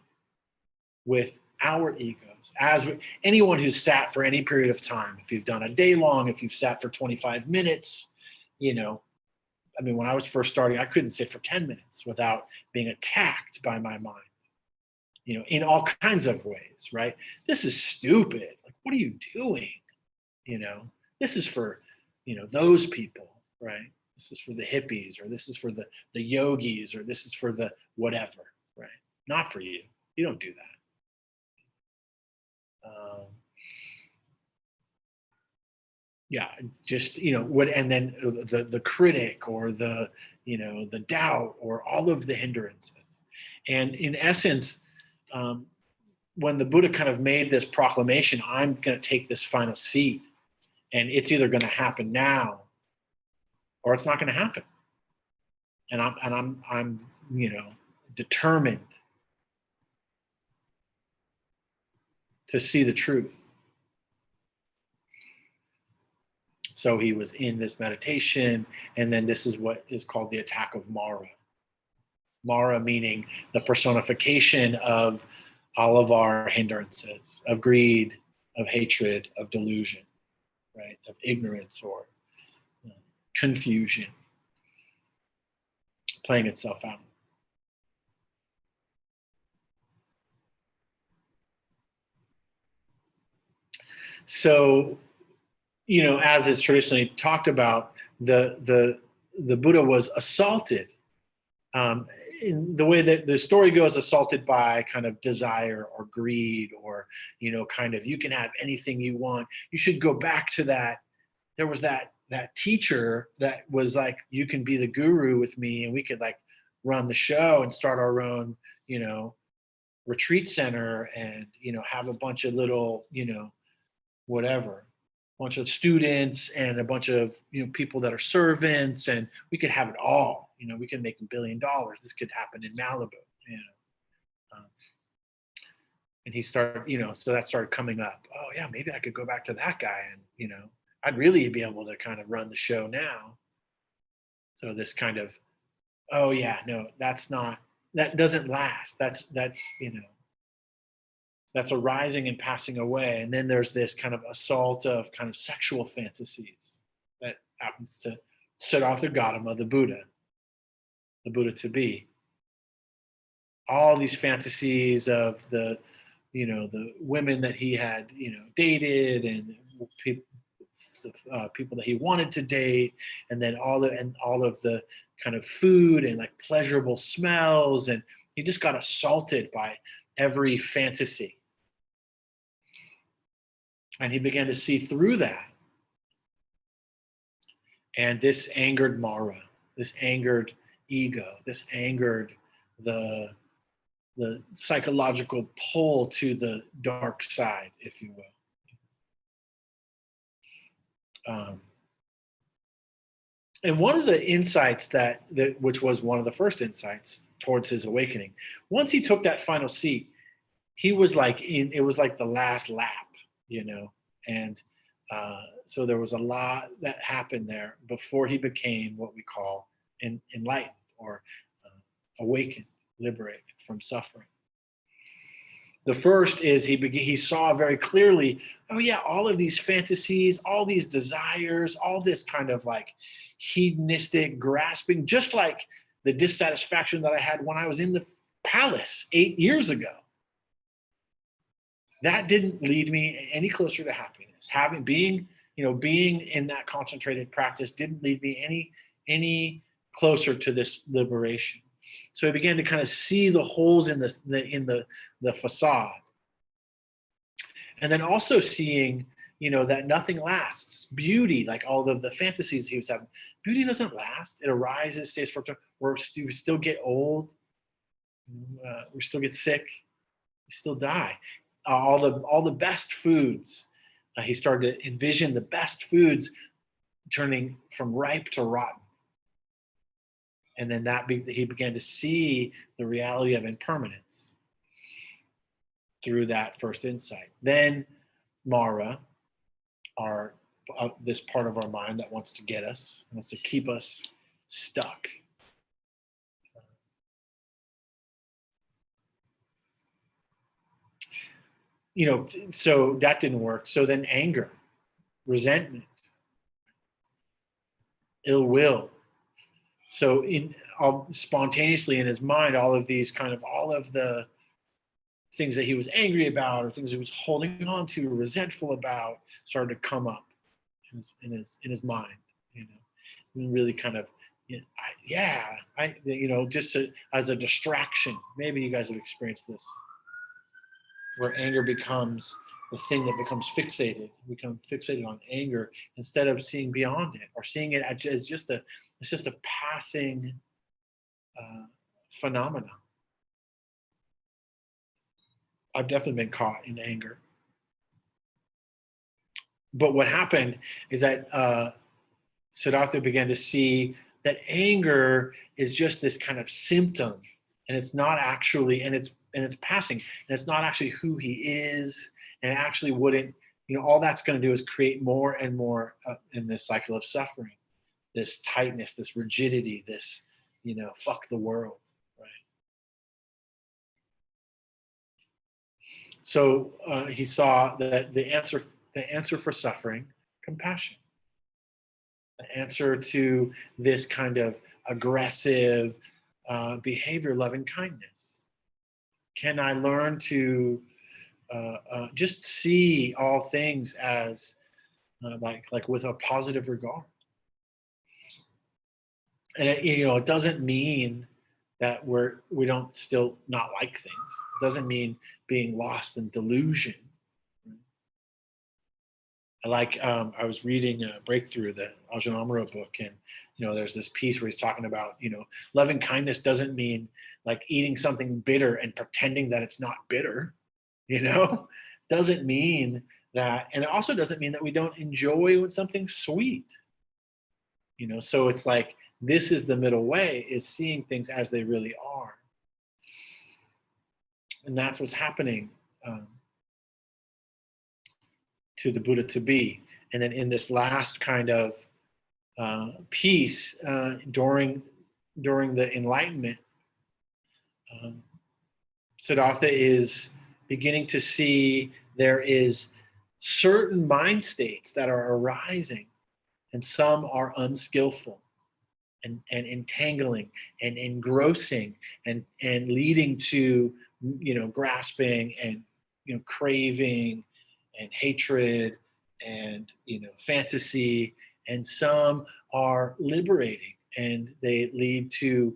with our egos. As anyone who's sat for any period of time, if you've done a day long, if you've sat for 25 minutes, you know, I mean, when I was first starting, I couldn't sit for 10 minutes without being attacked by my mind, you know, in all kinds of ways, right? This is stupid. Like, what are you doing? You know, this is for, you know, those people, right? This is for the hippies, or this is for the yogis, or this is for the whatever, right? Not for you. You don't do that. Yeah, just, you know, what, and then the critic, or the, you know, the doubt, or all of the hindrances. And in essence, when the Buddha kind of made this proclamation, I'm going to take this final seat, and it's either going to happen now or it's not going to happen. And I'm, you know, determined to see the truth. So he was in this meditation, and then this is what is called the attack of Mara. Mara meaning the personification of all of our hindrances, of greed, of hatred, of delusion, right? Of ignorance, or confusion, playing itself out. So, you know, as is traditionally talked about, the Buddha was assaulted. In the way that the story goes, assaulted by kind of desire or greed, or, you know, kind of, you can have anything you want. You should go back to that. There was that teacher that was like, you can be the guru with me, and we could like run the show and start our own, you know, retreat center, and, you know, have a bunch of little, you know, whatever, bunch of students and a bunch of, you know, people that are servants, and we could have it all. You know, we can make $1 billion. This could happen in Malibu, you know. And he started, you know, so that started coming up. Oh yeah, maybe I could go back to that guy, and, you know, I'd really be able to kind of run the show now. So this kind of, oh yeah, no, that doesn't last. That's, you know, that's arising and passing away. And then there's this kind of assault of kind of sexual fantasies that happens to Siddhartha Gautama, the Buddha to be. All these fantasies of the, you know, the women that he had, you know, dated, and people that he wanted to date, and then all of the kind of food and like pleasurable smells, and he just got assaulted by every fantasy. And he began to see through that. And this angered Mara, this angered ego, this angered the psychological pull to the dark side, if you will. And one of the insights which was one of the first insights towards his awakening, once he took that final seat, he was like it was like the last lap, you know, and so there was a lot that happened there before he became what we call enlightened or awakened, liberated from suffering. The first is he saw very clearly, oh yeah, all of these fantasies, all these desires, all this kind of like hedonistic grasping, just like the dissatisfaction that I had when I was in the palace 8 years ago. That didn't lead me any closer to happiness. Being in that concentrated practice didn't lead me any closer to this liberation. So I began to kind of see the holes in the facade, and then also seeing, that nothing lasts. Beauty, like all of the fantasies he was having, beauty doesn't last. It arises, stays for time. We still get old. We still get sick. We still die. All the best foods. He started to envision the best foods turning from ripe to rotten. And then he began to see the reality of impermanence through that first insight. Then Mara, this part of our mind that wants to get us, wants to keep us stuck. So that didn't work. So then anger, resentment, ill will. So spontaneously in his mind, all of the things that he was angry about or things he was holding on to, resentful about, started to come up in his mind, and really kind of, just as a distraction. Maybe you guys have experienced this, where anger becomes the thing that becomes fixated. We become fixated on anger instead of seeing beyond it, or seeing it as just a passing phenomenon. I've definitely been caught in anger. But what happened is that Siddhartha began to see that anger is just this kind of symptom, and it's not actually, and it's passing, and it's not actually who he is, and it actually wouldn't, all that's going to do is create more and more in this cycle of suffering, this tightness, this rigidity, this, fuck the world, right? So he saw that the answer for suffering, compassion. The answer to this kind of aggressive behavior, loving kindness. Can I learn to just see all things as like with a positive regard? And it doesn't mean that we don't still not like things. It doesn't mean being lost in delusion. I was reading Breakthrough, the Ajahn Amaro book, and there's this piece where he's talking about loving kindness doesn't mean like eating something bitter and pretending that it's not bitter. Doesn't mean that, and it also doesn't mean that we don't enjoy when something's sweet. So it's like, this is the middle way, is seeing things as they really are. And that's what's happening to the Buddha to be. And then in this last kind of piece during the Enlightenment, Siddhartha is beginning to see there is certain mind states that are arising, and some are unskillful and entangling and engrossing and leading to grasping and craving and hatred and fantasy, and some are liberating and they lead to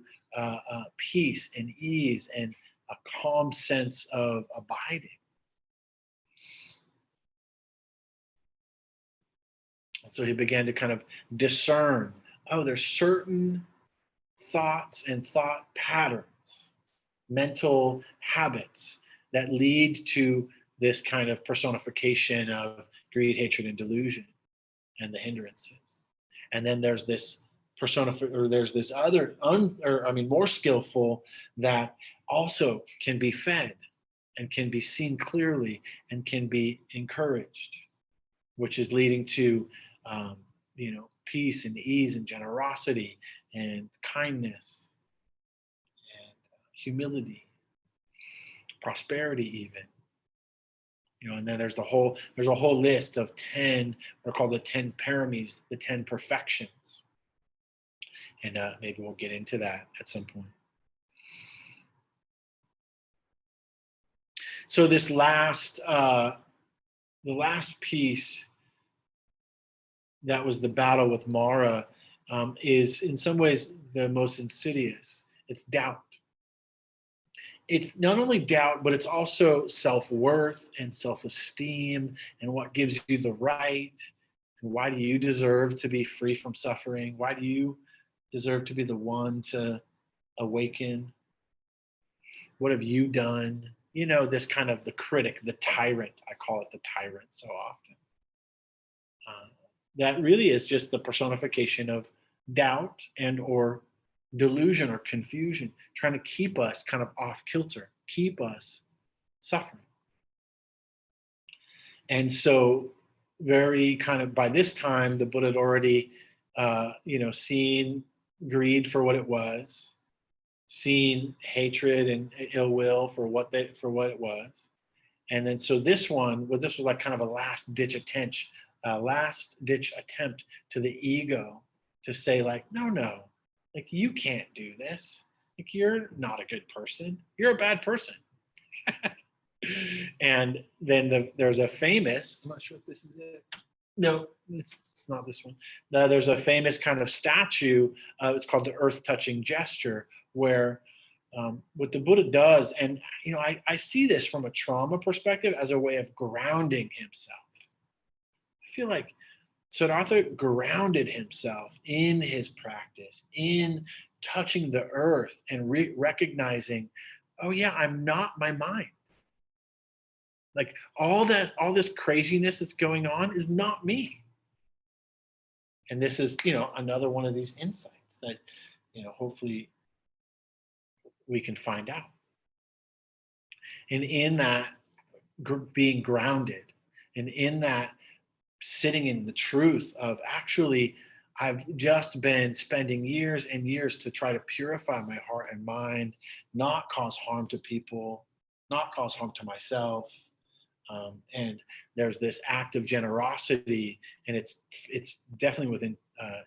peace and ease and a calm sense of abiding. So he began to kind of discern, there's certain thoughts and thought patterns, mental habits that lead to this kind of personification of greed, hatred, and delusion, and the hindrances. And then there's this persona, or there's this other, more skillful that also can be fed and can be seen clearly and can be encouraged, which is leading to, peace and ease and generosity and kindness and humility, prosperity even. And then there's a whole list of 10, they're called the 10 paramis, the 10 perfections. And maybe we'll get into that at some point. So this the last piece, that was the battle with Mara, is in some ways the most insidious. It's doubt. It's not only doubt, but it's also self-worth and self-esteem and what gives you the right. And why do you deserve to be free from suffering? Why do you deserve to be the one to awaken? What have you done? This kind of the critic, the tyrant. I call it the tyrant so often. That really is just the personification of doubt and or delusion or confusion, trying to keep us kind of off kilter, keep us suffering. And so very kind of by this time, the Buddha had already, seen greed for what it was, seen hatred and ill will for what it was. And then so this was like kind of a last ditch attempt to the ego to say like, no, like you can't do this. Like you're not a good person. You're a bad person. And then there's a famous, I'm not sure if this is it. No, it's not this one. There's a famous kind of statue. It's called the earth touching gesture, where what the Buddha does, and I see this from a trauma perspective as a way of grounding himself. I feel like Siddhartha grounded himself in his practice, in touching the earth and recognizing, oh yeah, I'm not my mind. Like all this craziness that's going on is not me. And this is, another one of these insights that, hopefully we can find out. And in that being grounded, and in that sitting in the truth of actually, I've just been spending years and years to try to purify my heart and mind, not cause harm to people, not cause harm to myself. And there's this act of generosity, and it's definitely within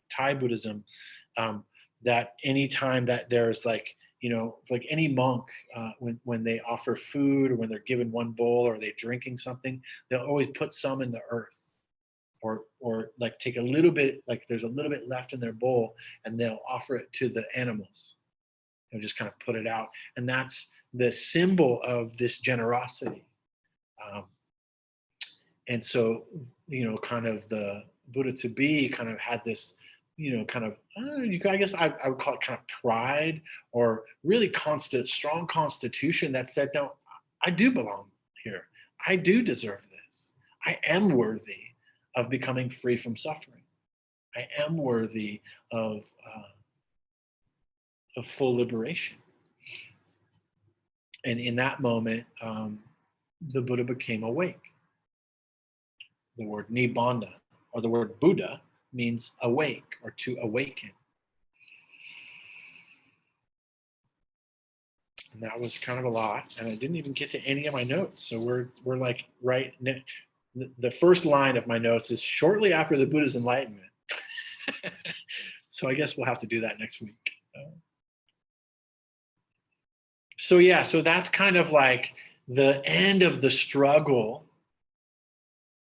Thai Buddhism, that anytime that there's like, like any monk, when they offer food or when they're given one bowl or they're drinking something, they'll always put some in the earth, or like take a little bit, like there's a little bit left in their bowl, and they'll offer it to the animals. They'll just kind of put it out, and that's the symbol of this generosity. And so, kind of the Buddha to be kind of had this, kind of, I guess I would call it kind of pride, or really strong constitution that said, no, I do belong here. I do deserve this. I am worthy of becoming free from suffering. I am worthy of full liberation. And in that moment, the Buddha became awake. The word nibbana, or the word Buddha, means awake or to awaken. And that was kind of a lot, and I didn't even get to any of my notes. So we're like right. The first line of my notes is shortly after the Buddha's enlightenment. So I guess we'll have to do that next week. So that's kind of like the end of the struggle.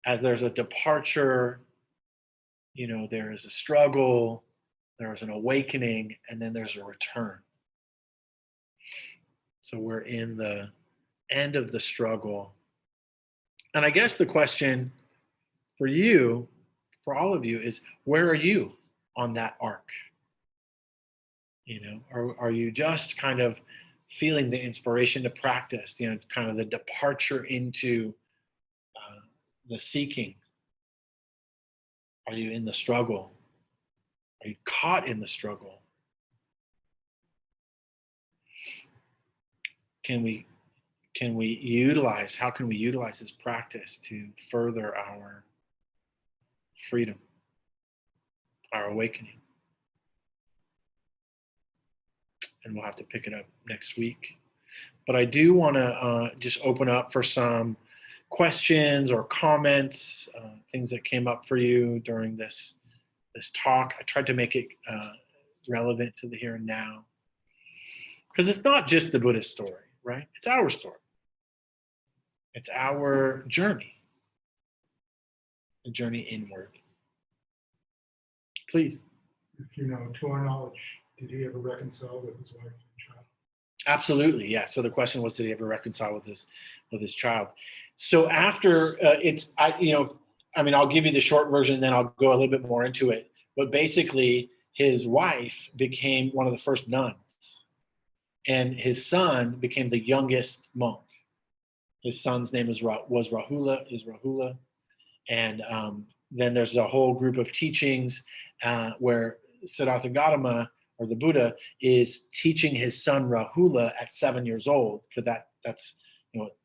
As there's a departure, there is a struggle, there is an awakening, and then there's a return. So we're in the end of the struggle. And I guess the question for you, for all of you, is where are you on that arc? Are you just kind of feeling the inspiration to practice, kind of the departure into the seeking? Are you in the struggle? Are you caught in the struggle? How can we utilize this practice to further our freedom, our awakening? And we'll have to pick it up next week. But I do want to just open up for some questions or comments, things that came up for you during this talk. I tried to make it relevant to the here and now, because it's not just the Buddhist story, right? It's our story. It's our journey, the journey inward. Please. If you know, to our knowledge, did he ever reconcile with his wife and child? Absolutely, yeah. So the question was, did he ever reconcile with his child? So after I'll give you the short version, then I'll go a little bit more into it. But basically, his wife became one of the first nuns, and his son became the youngest monk. His son's name is Rahula, and then there's a whole group of teachings where Siddhartha Gautama, or the Buddha, is teaching his son Rahula at 7 years old, because that's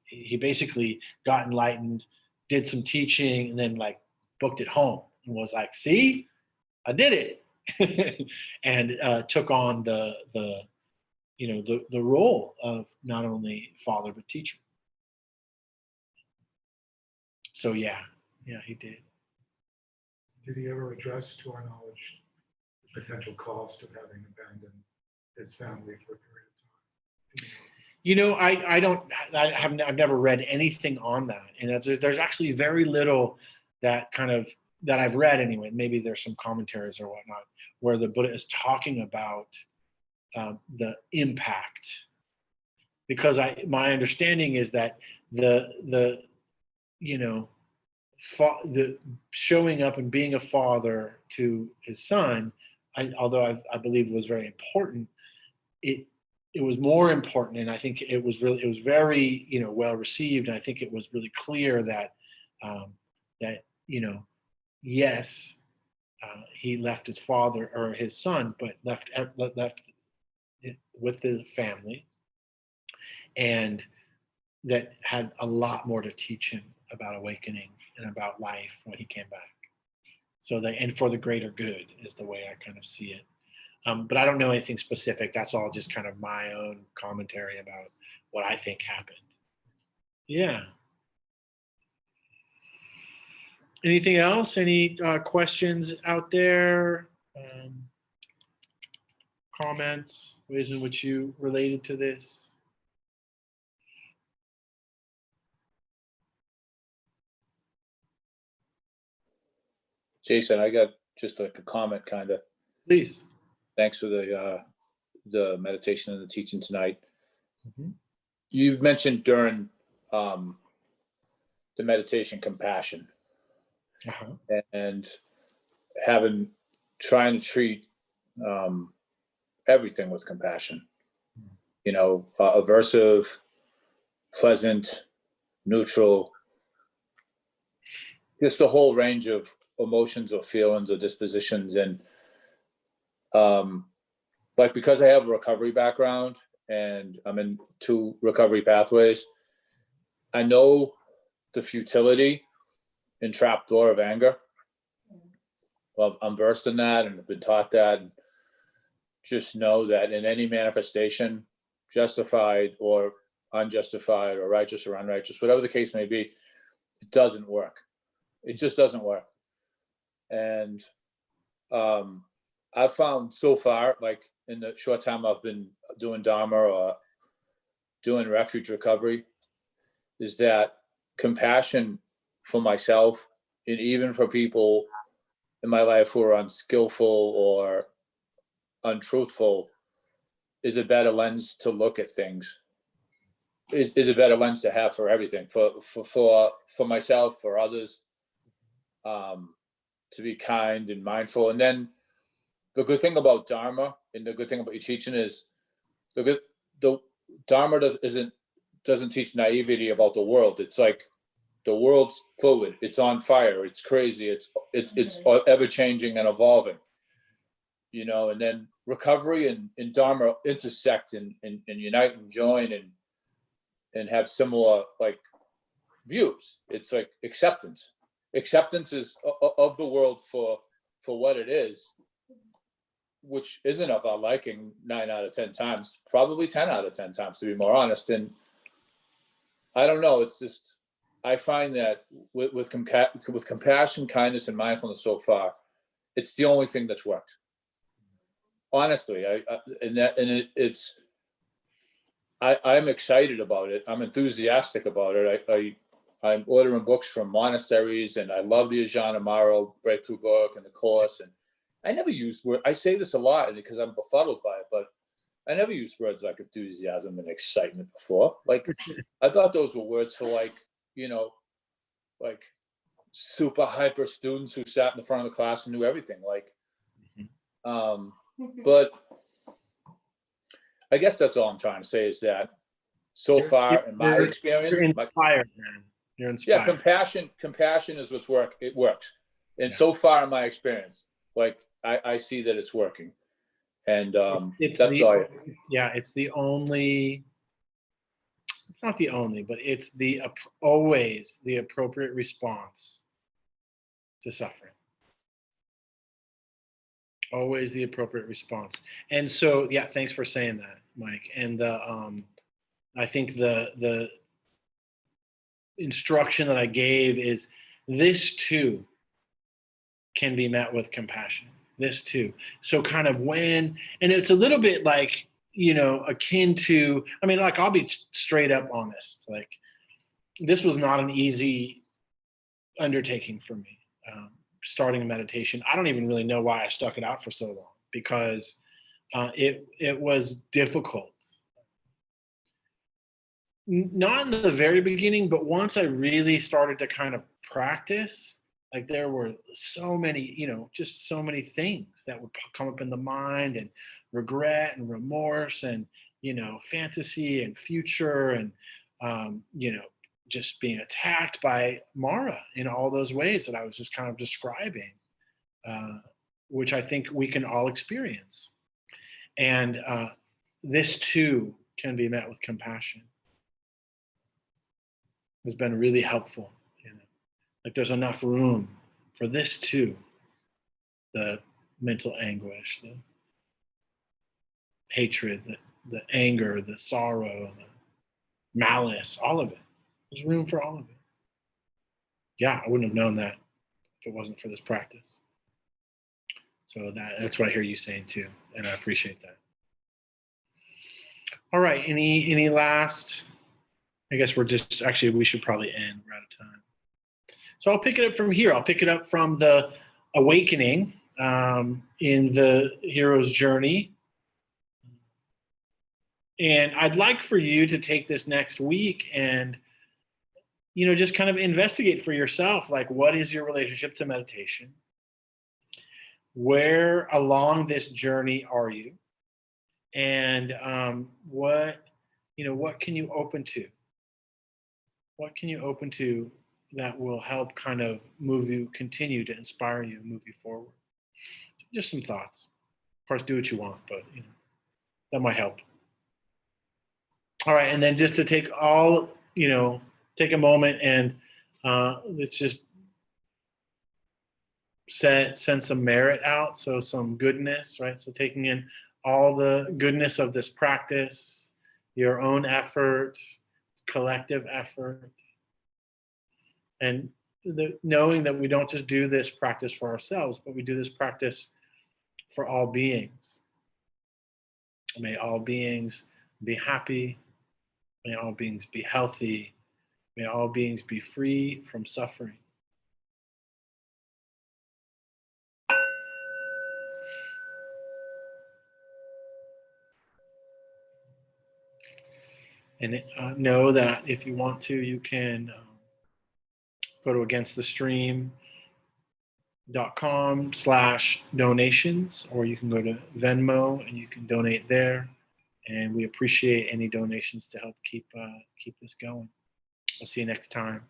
he basically got enlightened, did some teaching, and then like booked it home and was like, "See, I did it," and took on the role of not only father but teacher. So yeah, he did. Did he ever address, to our knowledge, the potential cost of having abandoned his family for a period of time? I've never read anything on that, and there's actually very little that I've read anyway. Maybe there's some commentaries or whatnot where the Buddha is talking about the impact, because my understanding is that the showing up and being a father to his son, although I believe it was very important, it was more important, and I think it was very well received. And I think it was really clear that yes, he left his father or his son, but left it with the family, and that had a lot more to teach him about awakening and about life when he came back. So and for the greater good is the way I kind of see it. But I don't know anything specific. That's all just kind of my own commentary about what I think happened. Yeah. Anything else? Any questions out there? Comments? Ways in which you related to this? Jason, I got just like a comment, kind of. Please. Thanks for the meditation and the teaching tonight. Mm-hmm. You mentioned during the meditation compassion, and trying to treat everything with compassion. Aversive, pleasant, neutral, just a whole range of emotions or feelings or dispositions. And because I have a recovery background and I'm in 2 recovery pathways, I know the futility and trapdoor of anger. Well, I'm versed in that and have been taught that. And just know that in any manifestation, justified or unjustified or righteous or unrighteous, whatever the case may be, it doesn't work. It just doesn't work. And I've found so far, like in the short time I've been doing Dharma or doing refuge recovery, is that compassion for myself and even for people in my life who are unskillful or untruthful is a better lens to look at things, is a better lens to have for everything, for myself, for others, to be kind and mindful. And then the good thing about Dharma and the good thing about your teaching is the Dharma doesn't teach naivety about the world. It's like the world's fluid, it's on fire, it's crazy, it's ever changing and evolving. and then recovery and Dharma intersect and unite and join and have similar like views. It's like acceptance. Acceptance is of the world for what it is, which isn't of our liking 9 out of 10 times, probably 10 out of 10 times, to be more honest. And I don't know, it's just, I find that with compassion, kindness, and mindfulness so far, it's the only thing that's worked. Honestly, I'm excited about it. I'm enthusiastic about it. I'm ordering books from monasteries, and I love the Ajahn Amaro breakthrough book and the course. And I never used word. I say this a lot because I'm befuddled by it, but I never used words like enthusiasm and excitement before. Like, I thought those were words for like super hyper students who sat in the front of the class and knew everything. Like, but I guess that's all I'm trying to say is that so far in my experience, you're inspired, man. You're inspired. Yeah, compassion is what's work. It works. And so far in my experience, like I see that it's working. And it's not the only, but it's always the appropriate response to suffering. Always the appropriate response. And so, yeah, thanks for saying that, Mike. And I think the instruction that I gave is this too can be met with compassion. This too. So kind of and it's a little bit like, akin to, I mean, like, I'll be straight up honest. Like, this was not an easy undertaking for me. Starting a meditation. I don't even really know why I stuck it out for so long, because it was difficult. Not in the very beginning, but once I really started to kind of practice, like, there were so many, just so many things that would come up in the mind, and regret and remorse and, fantasy and future and, just being attacked by Mara in all those ways that I was just kind of describing, which I think we can all experience. And this too can be met with compassion. Has been really helpful. Like, there's enough room for this too. The mental anguish, the hatred, the anger, the sorrow, the malice, all of it. There's room for all of it. Yeah, I wouldn't have known that if it wasn't for this practice. So that's what I hear you saying too, and I appreciate that. All right, any last? I guess we should probably end. We're out of time. So I'll pick it up from here. I'll pick it up from the awakening in the hero's journey. And I'd like for you to take this next week and just kind of investigate for yourself, like, what is your relationship to meditation? Where along this journey are you? And what can you open to? What can you open to that will help kind of continue to inspire you, move you forward? Just some thoughts. Of course, do what you want, but that might help. All right, and then just to take a moment and let's just send some merit out, so some goodness, right? So taking in all the goodness of this practice, your own effort, collective effort, and knowing that we don't just do this practice for ourselves, but we do this practice for all beings. May all beings be happy. May all beings be healthy. May all beings be free from suffering. And know that if you want to, you can go to againstthestream.com/donations, or you can go to Venmo and you can donate there. And we appreciate any donations to help keep this going. We'll see you next time.